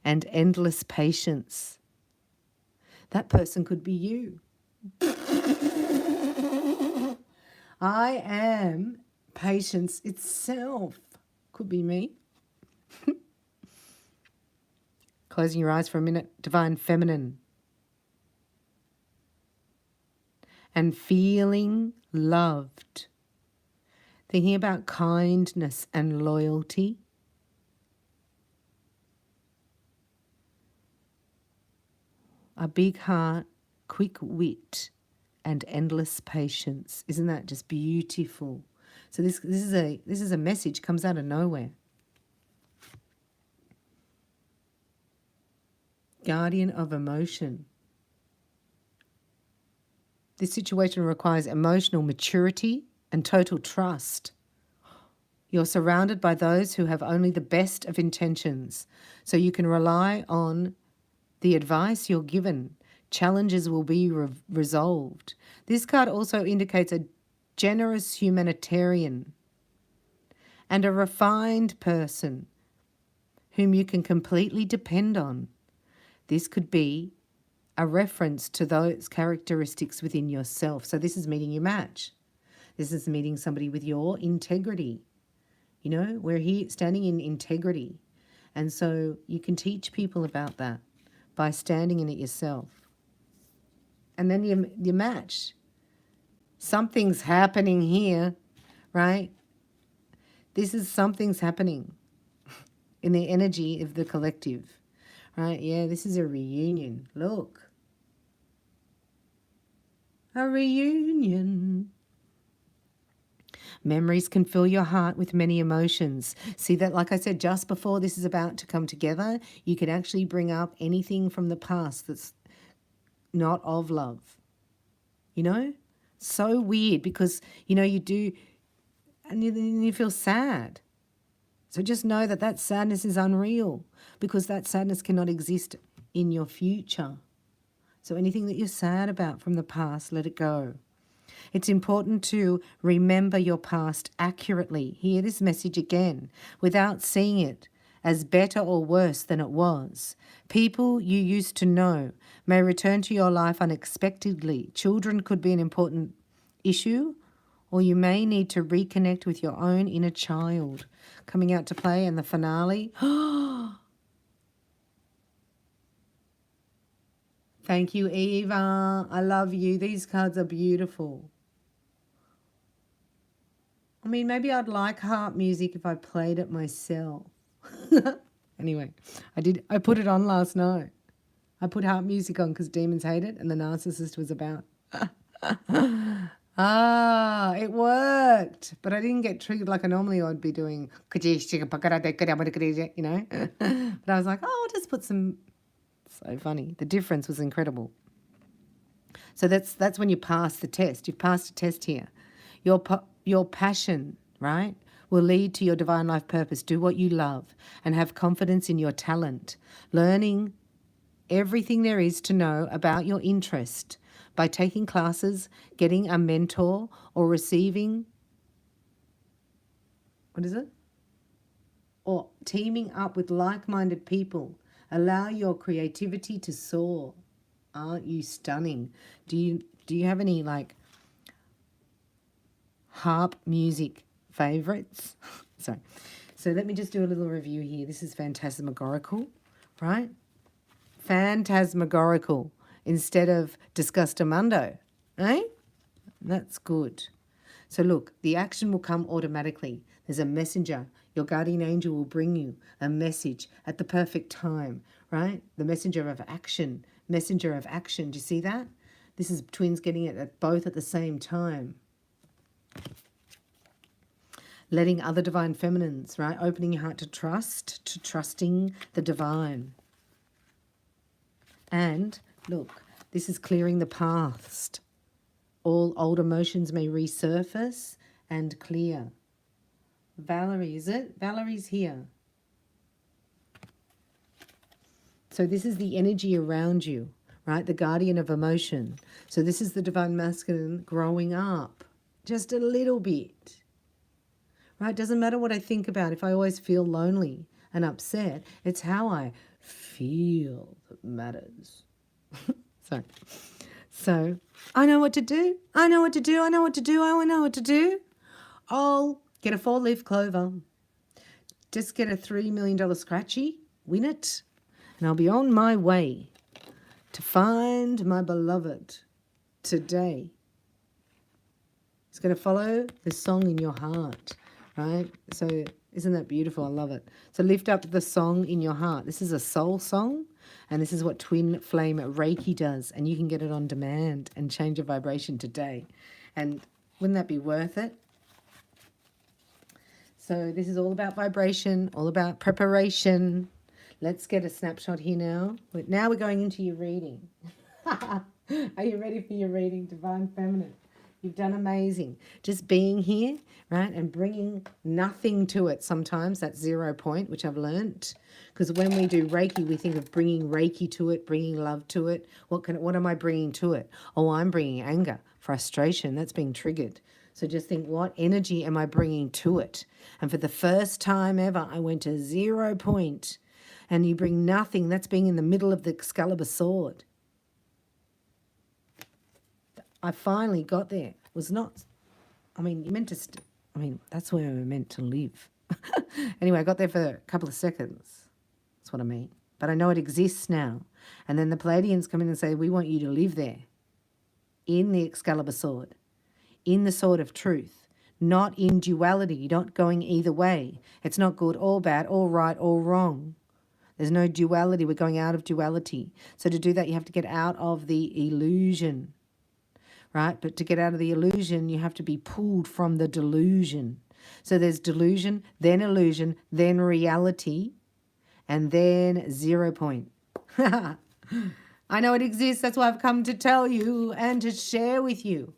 and endless patience. That person could be you. I am patience itself. Could be me. Closing your eyes for a minute. Divine Feminine. And feeling loved. Thinking about kindness and loyalty. A big heart, quick wit, and endless patience. Isn't that just beautiful? So this is a message, comes out of nowhere. Guardian of emotion. This situation requires emotional maturity and total trust. You're surrounded by those who have only the best of intentions, so you can rely on the advice you're given. Challenges will be resolved. This card also indicates a generous humanitarian and a refined person whom you can completely depend on. This could be a reference to those characteristics within yourself. So this is meeting your match. This is meeting somebody with your integrity. You know, we're here standing in integrity. And so you can teach people about that by standing in it yourself. And then you match. Something's happening here, right? This is something's happening in the energy of the collective, right? Yeah, this is a reunion. Look. A reunion. Memories can fill your heart with many emotions. See that, like I said, just before this is about to come together, you can actually bring up anything from the past that's not of love. You know? So weird, because, you know, you do, and you feel sad. So just know that that sadness is unreal, because that sadness cannot exist in your future. So anything that you're sad about from the past, let it go. It's important to remember your past accurately. Hear this message again without seeing it as better or worse than it was. People you used to know may return to your life unexpectedly. Children could be an important issue, or you may need to reconnect with your own inner child. Coming out to play in the finale. Thank you, Eva. I love you. These cards are beautiful. I mean, maybe I'd like harp music if I played it myself. Anyway, I put it on last night. I put harp music on because demons hate it and the narcissist was about. It worked. But I didn't get triggered like I normally would be doing, you know. But I was like, oh, I'll just put some. So funny. The difference was incredible. So that's when you pass the test. You've passed a test here. Your passion, right, will lead to your divine life purpose. Do what you love and have confidence in your talent. Learning everything there is to know about your interest by taking classes, getting a mentor, or receiving, or teaming up with like-minded people. Allow your creativity to soar. Aren't you stunning? Do you have any like harp music favorites? Sorry. So let me just do a little review here. This is phantasmagorical, right? Phantasmagorical instead of disgustamundo, eh? That's good. So look, the action will come automatically. There's a messenger. Your guardian angel will bring you a message at the perfect time, right? The messenger of action. Messenger of action. Do you see that? This is twins getting it at both at the same time. Letting other divine feminines, right? Opening your heart to trust, to trusting the divine. And look, this is clearing the past. All old emotions may resurface and clear. Valerie, is it? Valerie's here. So this is the energy around you, right? The guardian of emotion. So this is the divine masculine growing up just a little bit, right? Doesn't matter what I think about. If I always feel lonely and upset, it's how I feel that matters. So I know what to do. I know what to do. I know what to do. I know what to do. I'll get a 4-leaf clover. Just get a $3 million scratchy. Win it. And I'll be on my way to find my beloved today. It's going to follow the song in your heart, right? So isn't that beautiful? I love it. So lift up the song in your heart. This is a soul song, and this is what Twin Flame Reiki does, and you can get it on demand and change your vibration today. And wouldn't that be worth it? So this is all about vibration, all about preparation. Let's get a snapshot here now. Now we're going into your reading. Are you ready for your reading, Divine Feminine? You've done amazing. Just being here, right, and bringing nothing to it sometimes. That's 0 point, which I've learnt. Because when we do Reiki, we think of bringing Reiki to it, bringing love to it. What am I bringing to it? Oh, I'm bringing anger, frustration. That's being triggered. So just think, what energy am I bringing to it? And for the first time ever, I went to 0 point. And you bring nothing. That's being in the middle of the Excalibur sword. I finally got there. It was not, I mean, you meant to, that's where we're meant to live. Anyway, I got there for a couple of seconds. That's what I mean. But I know it exists now. And then the Palladians come in and say, we want you to live there. In the Excalibur sword. In the sword of truth. Not in duality. Not going either way. It's not good or bad or right or wrong. There's no duality. We're going out of duality. So to do that, you have to get out of the illusion. Right? But to get out of the illusion, you have to be pulled from the delusion. So there's delusion, then illusion, then reality, and then 0 point. I know it exists. That's why I've come to tell you and to share with you.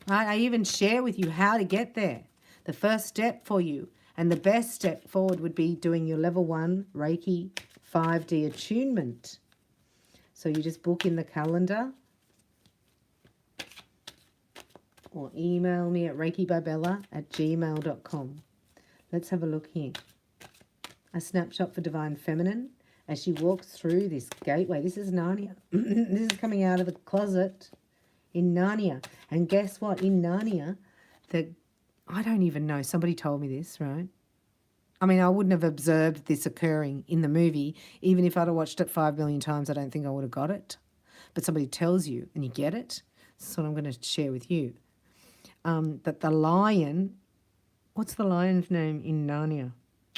Right? I even share with you how to get there. The first step for you and the best step forward would be doing your level 1 Reiki 5D attunement. So you just book in the calendar or email me at reikibybella@gmail.com. Let's have a look here. a snapshot for Divine Feminine as she walks through this gateway. This is Narnia. This is coming out of the closet in Narnia. And guess what? In Narnia, I don't even know. Somebody told me this, right? I mean, I wouldn't have observed this occurring in the movie. Even if I'd have watched it 5 million times, I don't think I would have got it. But somebody tells you and you get it. That's what I'm going to share with you. That the lion, what's the lion's name in Narnia?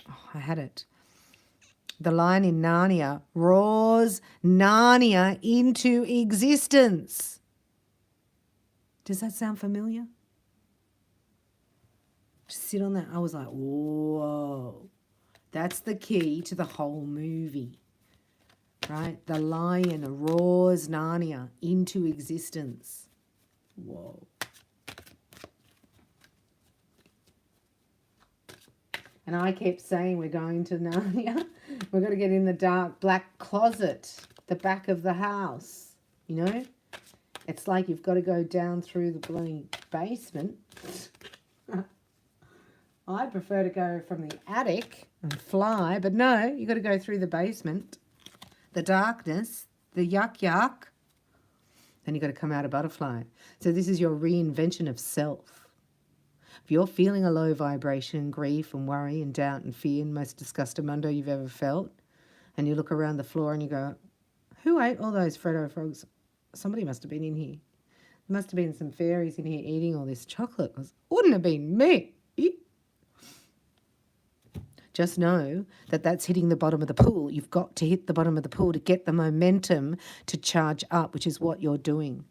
Oh, I had it. The lion in Narnia roars Narnia into existence. Does that sound familiar? Just sit on that. I was like, whoa. That's the key to the whole movie, right? The lion roars Narnia into existence. Whoa. And I kept saying, we're going to Narnia. We're going to get in the dark black closet, the back of the house. You know? It's like you've got to go down through the bloody basement. I prefer to go from the attic and fly, but no, you've got to go through the basement, the darkness, the yuck. Then you've got to come out a butterfly. So this is your reinvention of self. If you're feeling a low vibration, grief and worry and doubt and fear and most disgustamundo you've ever felt, and you look around the floor and you go, who ate all those Freddo frogs? Somebody must have been in here. There must have been some fairies in here eating all this chocolate. It wouldn't have been me. Just know that that's hitting the bottom of the pool. You've got to hit the bottom of the pool to get the momentum to charge up, which is what you're doing.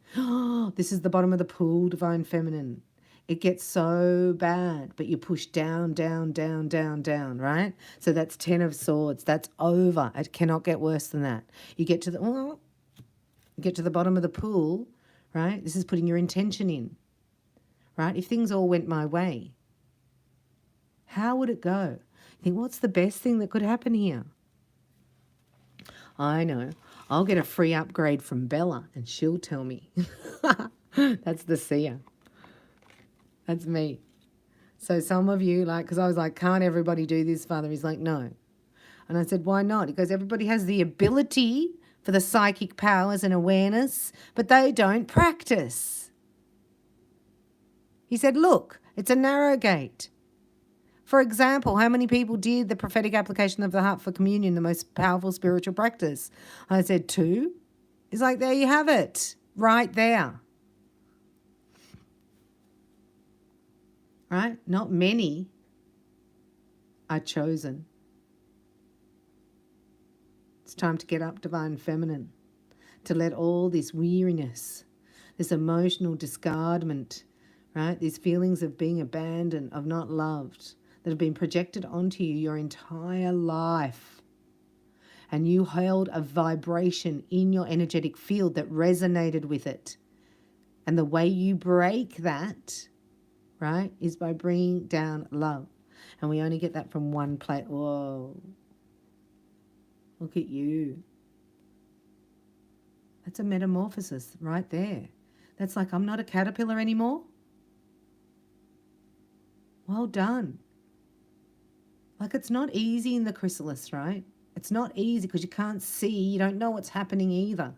This is the bottom of the pool, Divine Feminine. It gets so bad, but you push down, right? So that's 10 of Swords. That's over. It cannot get worse than that. You get to the bottom of the pool, right? This is putting your intention in, right? If things all went my way, how would it go? You think, what's the best thing that could happen here? I know. I'll get a free upgrade from Bella and she'll tell me. That's the seer. That's me. So some of you, because I was like, can't everybody do this, Father? He's like, no. And I said, why not? He goes, everybody has the ability for the psychic powers and awareness, but they don't practice. He said, look, it's a narrow gate. For example, how many people did the prophetic application of the heart for communion, the most powerful spiritual practice? I said 2. He's like, there you have it, right there. Right? Not many are chosen. It's time to get up, Divine Feminine, to let all this weariness, this emotional discardment, right? These feelings of being abandoned, of not loved, that have been projected onto you your entire life. And you held a vibration in your energetic field that resonated with it. And the way you break that, right, is by bringing down love. And we only get that from one place. Whoa. Look at you. That's a metamorphosis right there. That's like, I'm not a caterpillar anymore. Well done. Like, it's not easy in the chrysalis, right? It's not easy because you can't see. You don't know what's happening either.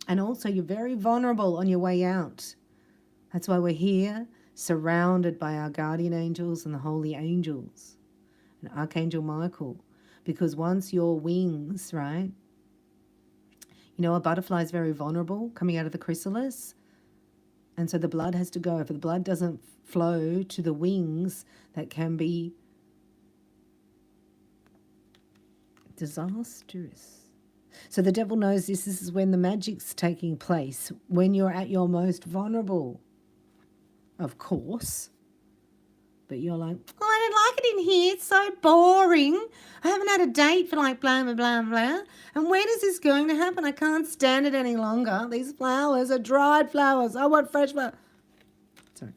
And also, you're very vulnerable on your way out. That's why we're here, surrounded by our guardian angels and the holy angels and Archangel Michael. Because once your wings, right, you know, a butterfly is very vulnerable coming out of the chrysalis. And so the blood has to go. If the blood doesn't flow to the wings, that can be disastrous. So the devil knows this is when the magic's taking place, when you're at your most vulnerable, of course. But you're like, oh, I don't like it in here. It's so boring. I haven't had a date for like blah, blah, blah, blah. And when is this going to happen? I can't stand it any longer. These flowers are dried flowers. I want fresh flowers. Sorry.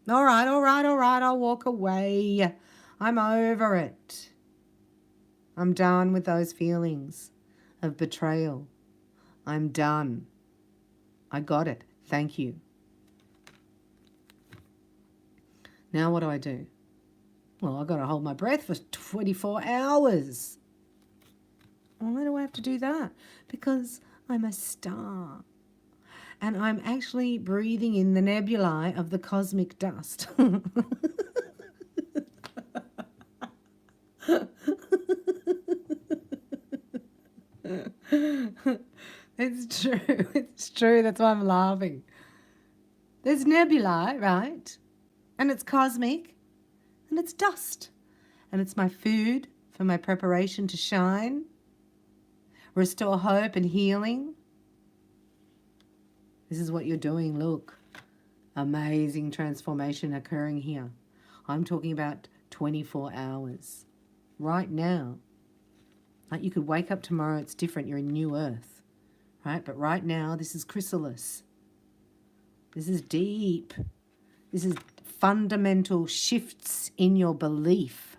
All right. I'll walk away. I'm over it. I'm done with those feelings of betrayal. I'm done. I got it. Thank you. Now what do? Well, I've got to hold my breath for 24 hours. Why do I have to do that? Because I'm a star. And I'm actually breathing in the nebulae of the cosmic dust. It's true. It's true. That's why I'm laughing. There's nebulae, right? And it's cosmic. And it's dust. And it's my food for my preparation to shine, restore hope and healing. This is what you're doing. Look. Amazing transformation occurring here. I'm talking about 24 hours. Right now. Like you could wake up tomorrow, it's different. You're in new earth. Right? But right now, this is chrysalis. This is deep. This is fundamental shifts in your belief.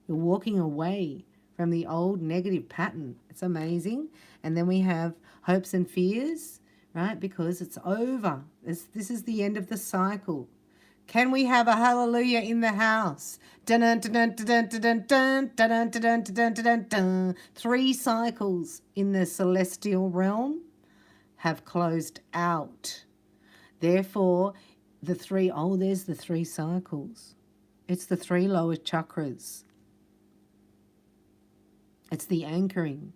You're walking away from the old negative pattern. It's amazing. And then we have hopes and fears, right? Because it's over. This is the end of the cycle. Can we have a hallelujah in the house? Dun dun dun dun dun dun dun dun dun dun dun dun. 3 cycles in the celestial realm have closed out. Therefore, there's the 3 cycles. It's the 3 lower chakras. It's the anchoring.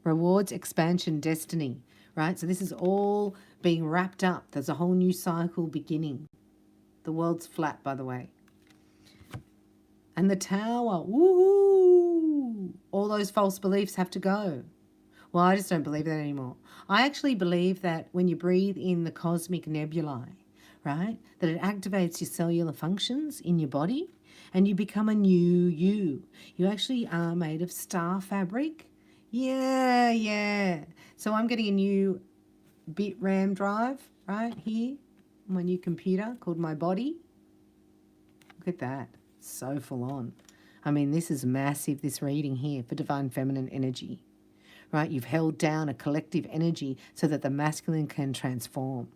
Rewards, expansion, destiny. Right? So this is all being wrapped up. There's a whole new cycle beginning. The world's flat, by the way. And the tower. Woohoo! All those false beliefs have to go. Well, I just don't believe that anymore. I actually believe that when you breathe in the cosmic nebulae, right, that it activates your cellular functions in your body and you become a new you. You actually are made of star fabric. Yeah. So I'm getting a new bit RAM drive right here on my new computer called my body. Look at that. So full on. I mean, this is massive, this reading here for divine feminine energy. Right? You've held down a collective energy so that the masculine can transform.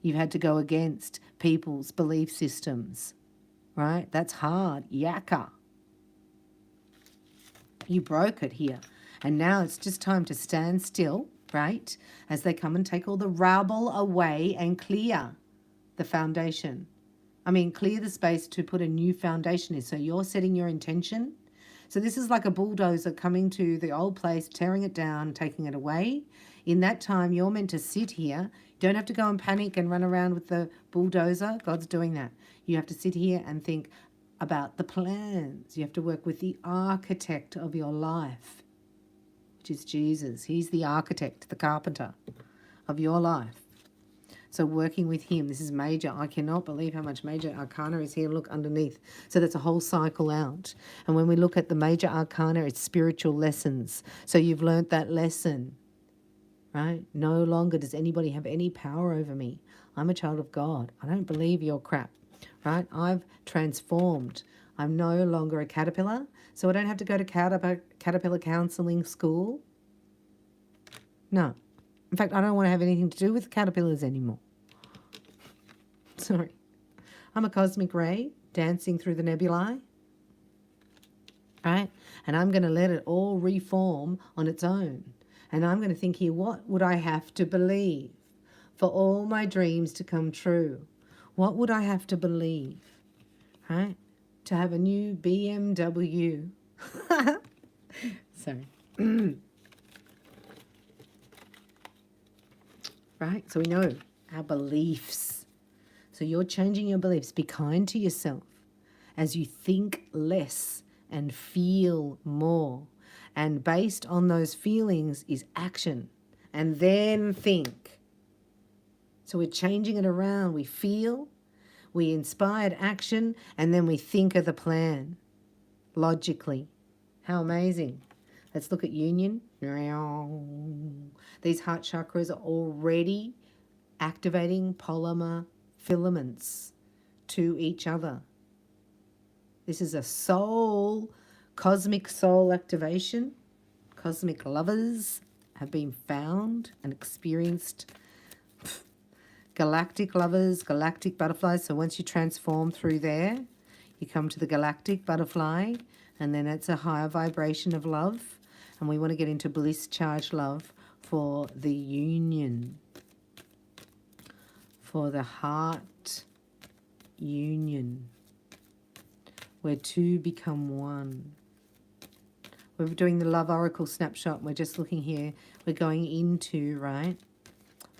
You've had to go against people's belief systems. Right? That's hard. Yakka. You broke it here. And now it's just time to stand still, right? As they come and take all the rubble away and clear the foundation. I mean, clear the space to put a new foundation in. So you're setting your intention. So this is like a bulldozer coming to the old place, tearing it down, taking it away. In that time, you're meant to sit here. You don't have to go and panic and run around with the bulldozer. God's doing that. You have to sit here and think about the plans. You have to work with the architect of your life, which is Jesus. He's the architect, the carpenter of your life. So working with him, this is major. I cannot believe how much major arcana is here. Look underneath. So that's a whole cycle out. And when we look at the major arcana, it's spiritual lessons. So you've learnt that lesson, right? No longer does anybody have any power over me. I'm a child of God. I don't believe your crap, right? I've transformed. I'm no longer a caterpillar. So I don't have to go to caterpillar counselling school. No. In fact, I don't want to have anything to do with caterpillars anymore. Sorry. I'm a cosmic ray dancing through the nebulae. Right? And I'm going to let it all reform on its own. And I'm going to think here, what would I have to believe for all my dreams to come true? What would I have to believe? Right? To have a new BMW. Sorry. Right? So we know our beliefs. So you're changing your beliefs. Be kind to yourself as you think less and feel more. And based on those feelings is action. And then think. So we're changing it around. We feel, we inspired action, and then we think of the plan logically. How amazing. Let's look at union. These heart chakras are already activating polymer filaments to each other. This is a soul, cosmic soul activation. Cosmic lovers have been found and experienced Galactic lovers, galactic butterflies. So once you transform through there, you come to the galactic butterfly, and then it's a higher vibration of love. And we want to get into bliss charged love for the union, for the heart union, where two become one. We're doing the Love Oracle snapshot. We're just looking here. We're going into, right?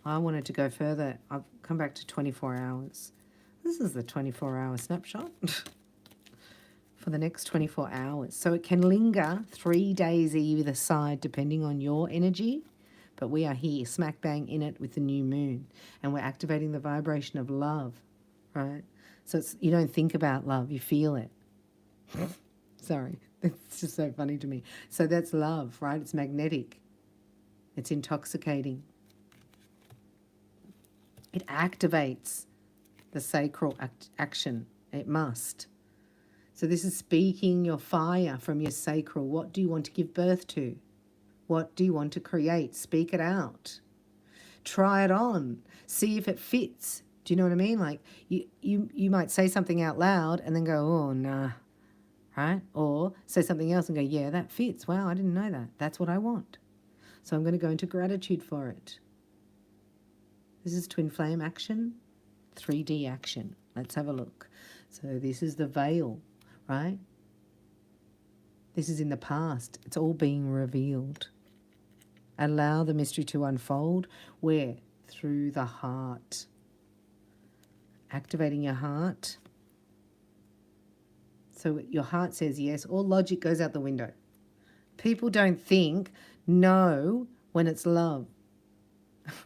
I wanted to go further. I've come back to 24 hours. This is the 24-hour snapshot for the next 24 hours. So it can linger 3 days either side depending on your energy. But we are here, smack bang in it with the new moon. And we're activating the vibration of love, right? So it's, you don't think about love, you feel it. Sorry, it's just so funny to me. So that's love, right? It's magnetic. It's intoxicating. It activates the sacral action. It must. So this is speaking your fire from your sacral. What do you want to give birth to? What do you want to create? Speak it out. Try it on. See if it fits. Do you know what I mean? Like you might say something out loud and then go, oh, nah. Right? Or say something else and go, yeah, that fits. Wow, I didn't know that. That's what I want. So I'm going to go into gratitude for it. This is twin flame action, 3D action. Let's have a look. So this is the veil, right? This is in the past. It's all being revealed. Allow the mystery to unfold. Where? Through the heart. Activating your heart. So your heart says yes. All logic goes out the window. People don't think no when it's love.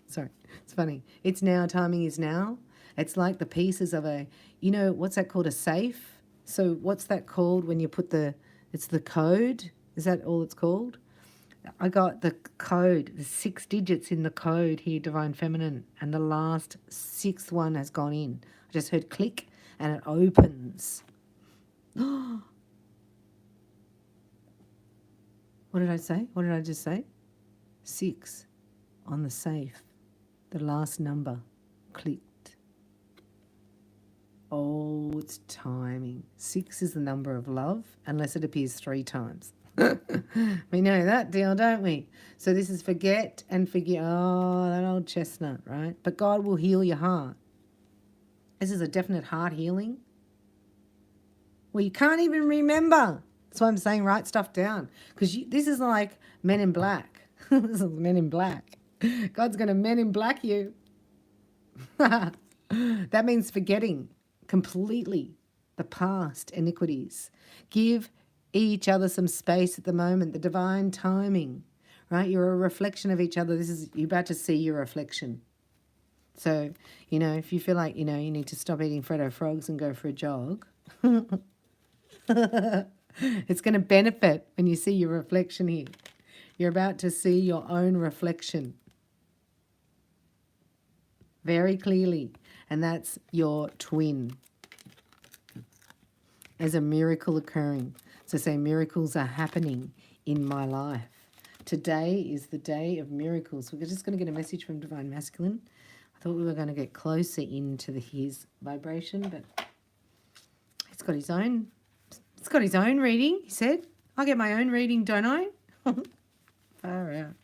Sorry, it's funny. It's now, timing is now. It's like the pieces of a, you know, what's that called, a safe? So what's that called when you put it's the code? Is that all it's called? I got the code, the 6 digits in the code here, Divine Feminine, and the last 6th one has gone in. I just heard click and it opens. What did I say? What did I just say? 6 on the safe. The last number clicked. Oh, it's timing. 6 is the number of love, unless it appears 3 times. We know that deal, don't we? So this is forget and forget. Oh, that old chestnut, right? But God will heal your heart. This is a definite heart healing. Well, you can't even remember. That's why I'm saying write stuff down. Because this is like Men in Black. This is Men in Black. God's going to Men in Black you. That means forgetting completely the past iniquities. Give each other some space at the moment, the divine timing, right? You're a reflection of each other. You're about to see your reflection. So, you know, if you feel like, you know, you need to stop eating Freddo frogs and go for a jog, it's going to benefit when you see your reflection here. You're about to see your own reflection very clearly, and that's your twin. There's a miracle occurring. So say miracles are happening in my life. Today is the day of miracles. We're just going to get a message from Divine Masculine. I thought we were going to get closer into his vibration, but he's got his own. It's got his own reading, he said. I get my own reading, don't I? Far out.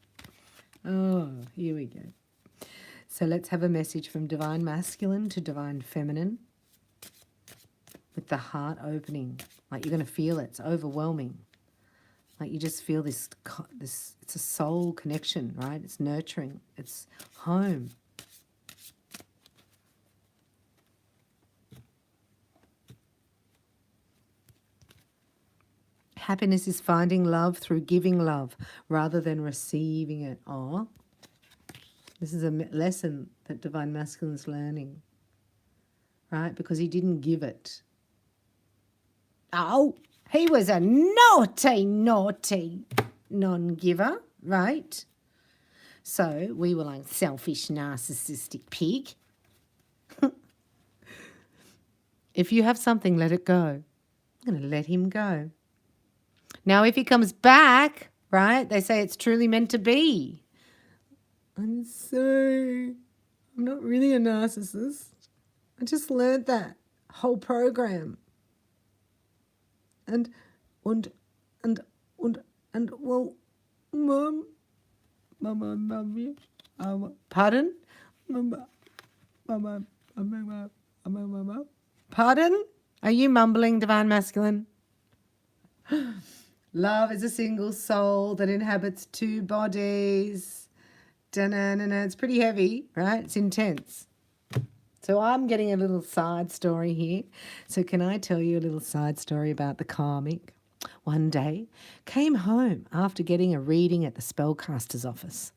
Oh, here we go. So let's have a message from Divine Masculine to Divine Feminine with the heart opening. Like you're going to feel it. It's overwhelming. Like you just feel this, it's a soul connection, right? It's nurturing. It's home. Happiness is finding love through giving love rather than receiving it. Oh, this is a lesson that Divine Masculine's learning, right? Because he didn't give it. Oh, he was a naughty, naughty non-giver, right? So we were like selfish, narcissistic pig. If you have something, let it go. I'm going to let him go. Now, if he comes back, right, they say it's truly meant to be. I'm so I'm not really a narcissist. I just learned that whole program. And and and well, Mum, I love you. Pardon? Pardon? Are you mumbling, Divine Masculine? Love is a single soul that inhabits two bodies. Da-na-na-na. It's pretty heavy, right? It's intense. So I'm getting a little side story here. So can I tell you a little side story about the Karmic? One day, came home after getting a reading at the spellcaster's office.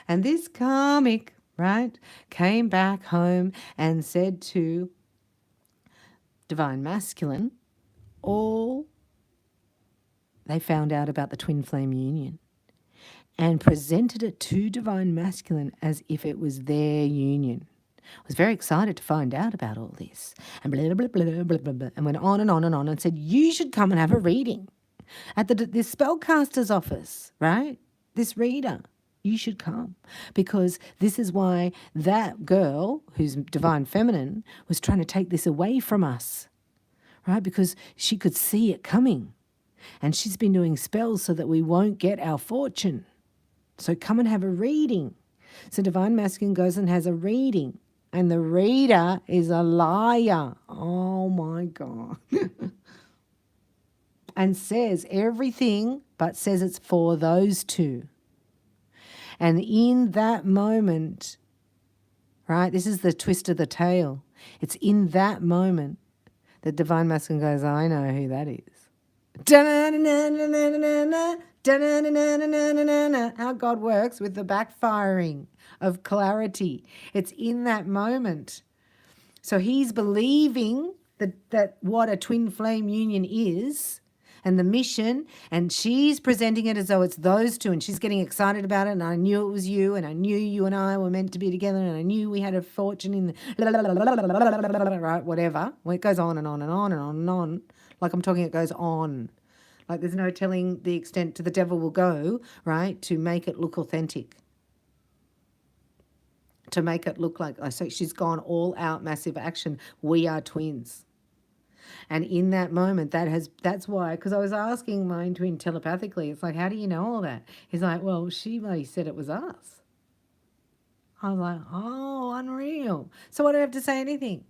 And this Karmic, right, came back home and said to Divine Masculine, all they found out about the twin flame union and presented it to Divine Masculine as if it was their union. Was very excited to find out about all this and blah, blah, blah, blah, blah, blah, and went on and on and on and said, you should come and have a reading at this spellcaster's office, right? This reader, you should come because this is why that girl who's divine feminine was trying to take this away from us, right? Because she could see it coming and she's been doing spells so that we won't get our fortune. So come and have a reading. So Divine Masculine goes and has a reading. And the reader is a liar. Oh, my God. And says everything, but says it's for those two. And in that moment, right, this is the twist of the tail. It's in that moment that Divine Masculine goes, I know who that is. How God works with the backfiring of clarity. It's in that moment. So he's believing that what a twin flame union is and the mission, and she's presenting it as though it's those two, and she's getting excited about it, and I knew it was you, and I knew you and I were meant to be together, and I knew we had a fortune in the right, whatever. Well, it goes on and on and on and on and on. Like I'm talking, it goes on. Like there's no telling the extent to the devil will go, right, to make it look authentic. To make it look like, so she's gone all out massive action. We are twins. And in that moment, that's why, because I was asking my twin telepathically, it's like, how do you know all that? He's like, well, she bloody said it was us. I was like, oh, unreal. So I don't have to say anything.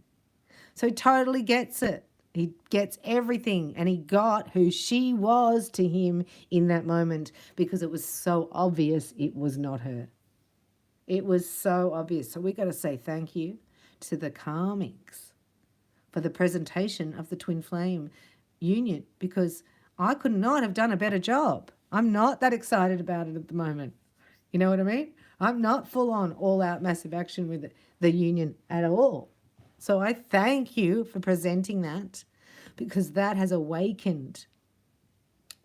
So he totally gets it. He gets everything, and he got who she was to him in that moment because it was so obvious it was not her. It was so obvious. So we got to say thank you to the Karmics for the presentation of the twin flame union, because I could not have done a better job. I'm not that excited about it at the moment. You know what I mean? I'm not full on all out massive action with the union at all. So I thank you for presenting that, because that has awakened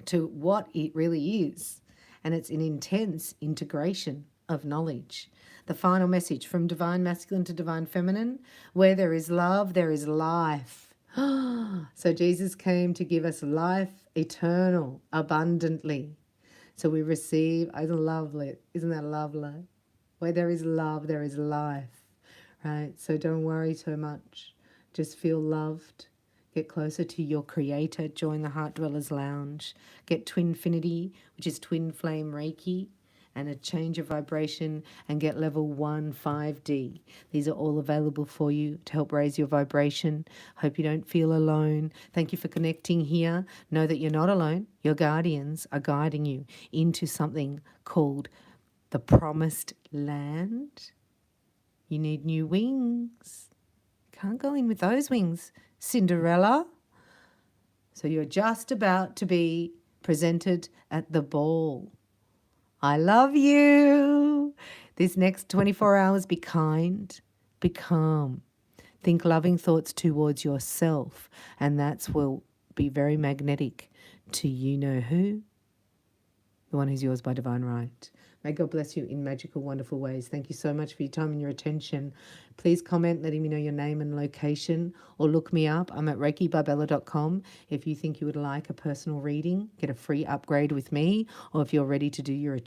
to what it really is. And it's an intense integration of knowledge. The final message from Divine Masculine to Divine Feminine: where there is love, there is life. So Jesus came to give us life eternal, abundantly. So we receive, I love it. Isn't that lovely? Where there is love, there is life, right? So don't worry so much. Just feel loved. Get closer to your creator. Join the Heart Dwellers Lounge. Get TWINFINITY, which is twin flame Reiki, and a change of vibration, and get level 1 5D. These are all available for you to help raise your vibration. Hope you don't feel alone. Thank you for connecting here. Know that you're not alone. Your guardians are guiding you into something called the Promised Land. You need new wings. Can't go in with those wings, Cinderella. So you're just about to be presented at the ball. I love you. This next 24 hours, be kind, be calm. Think loving thoughts towards yourself, and that will be very magnetic to you-know-who, the one who's yours by divine right. May God bless you in magical, wonderful ways. Thank you so much for your time and your attention. Please comment letting me know your name and location, or look me up. I'm at reikibarbella.com. If you think you would like a personal reading, get a free upgrade with me, or if you're ready to do your attunement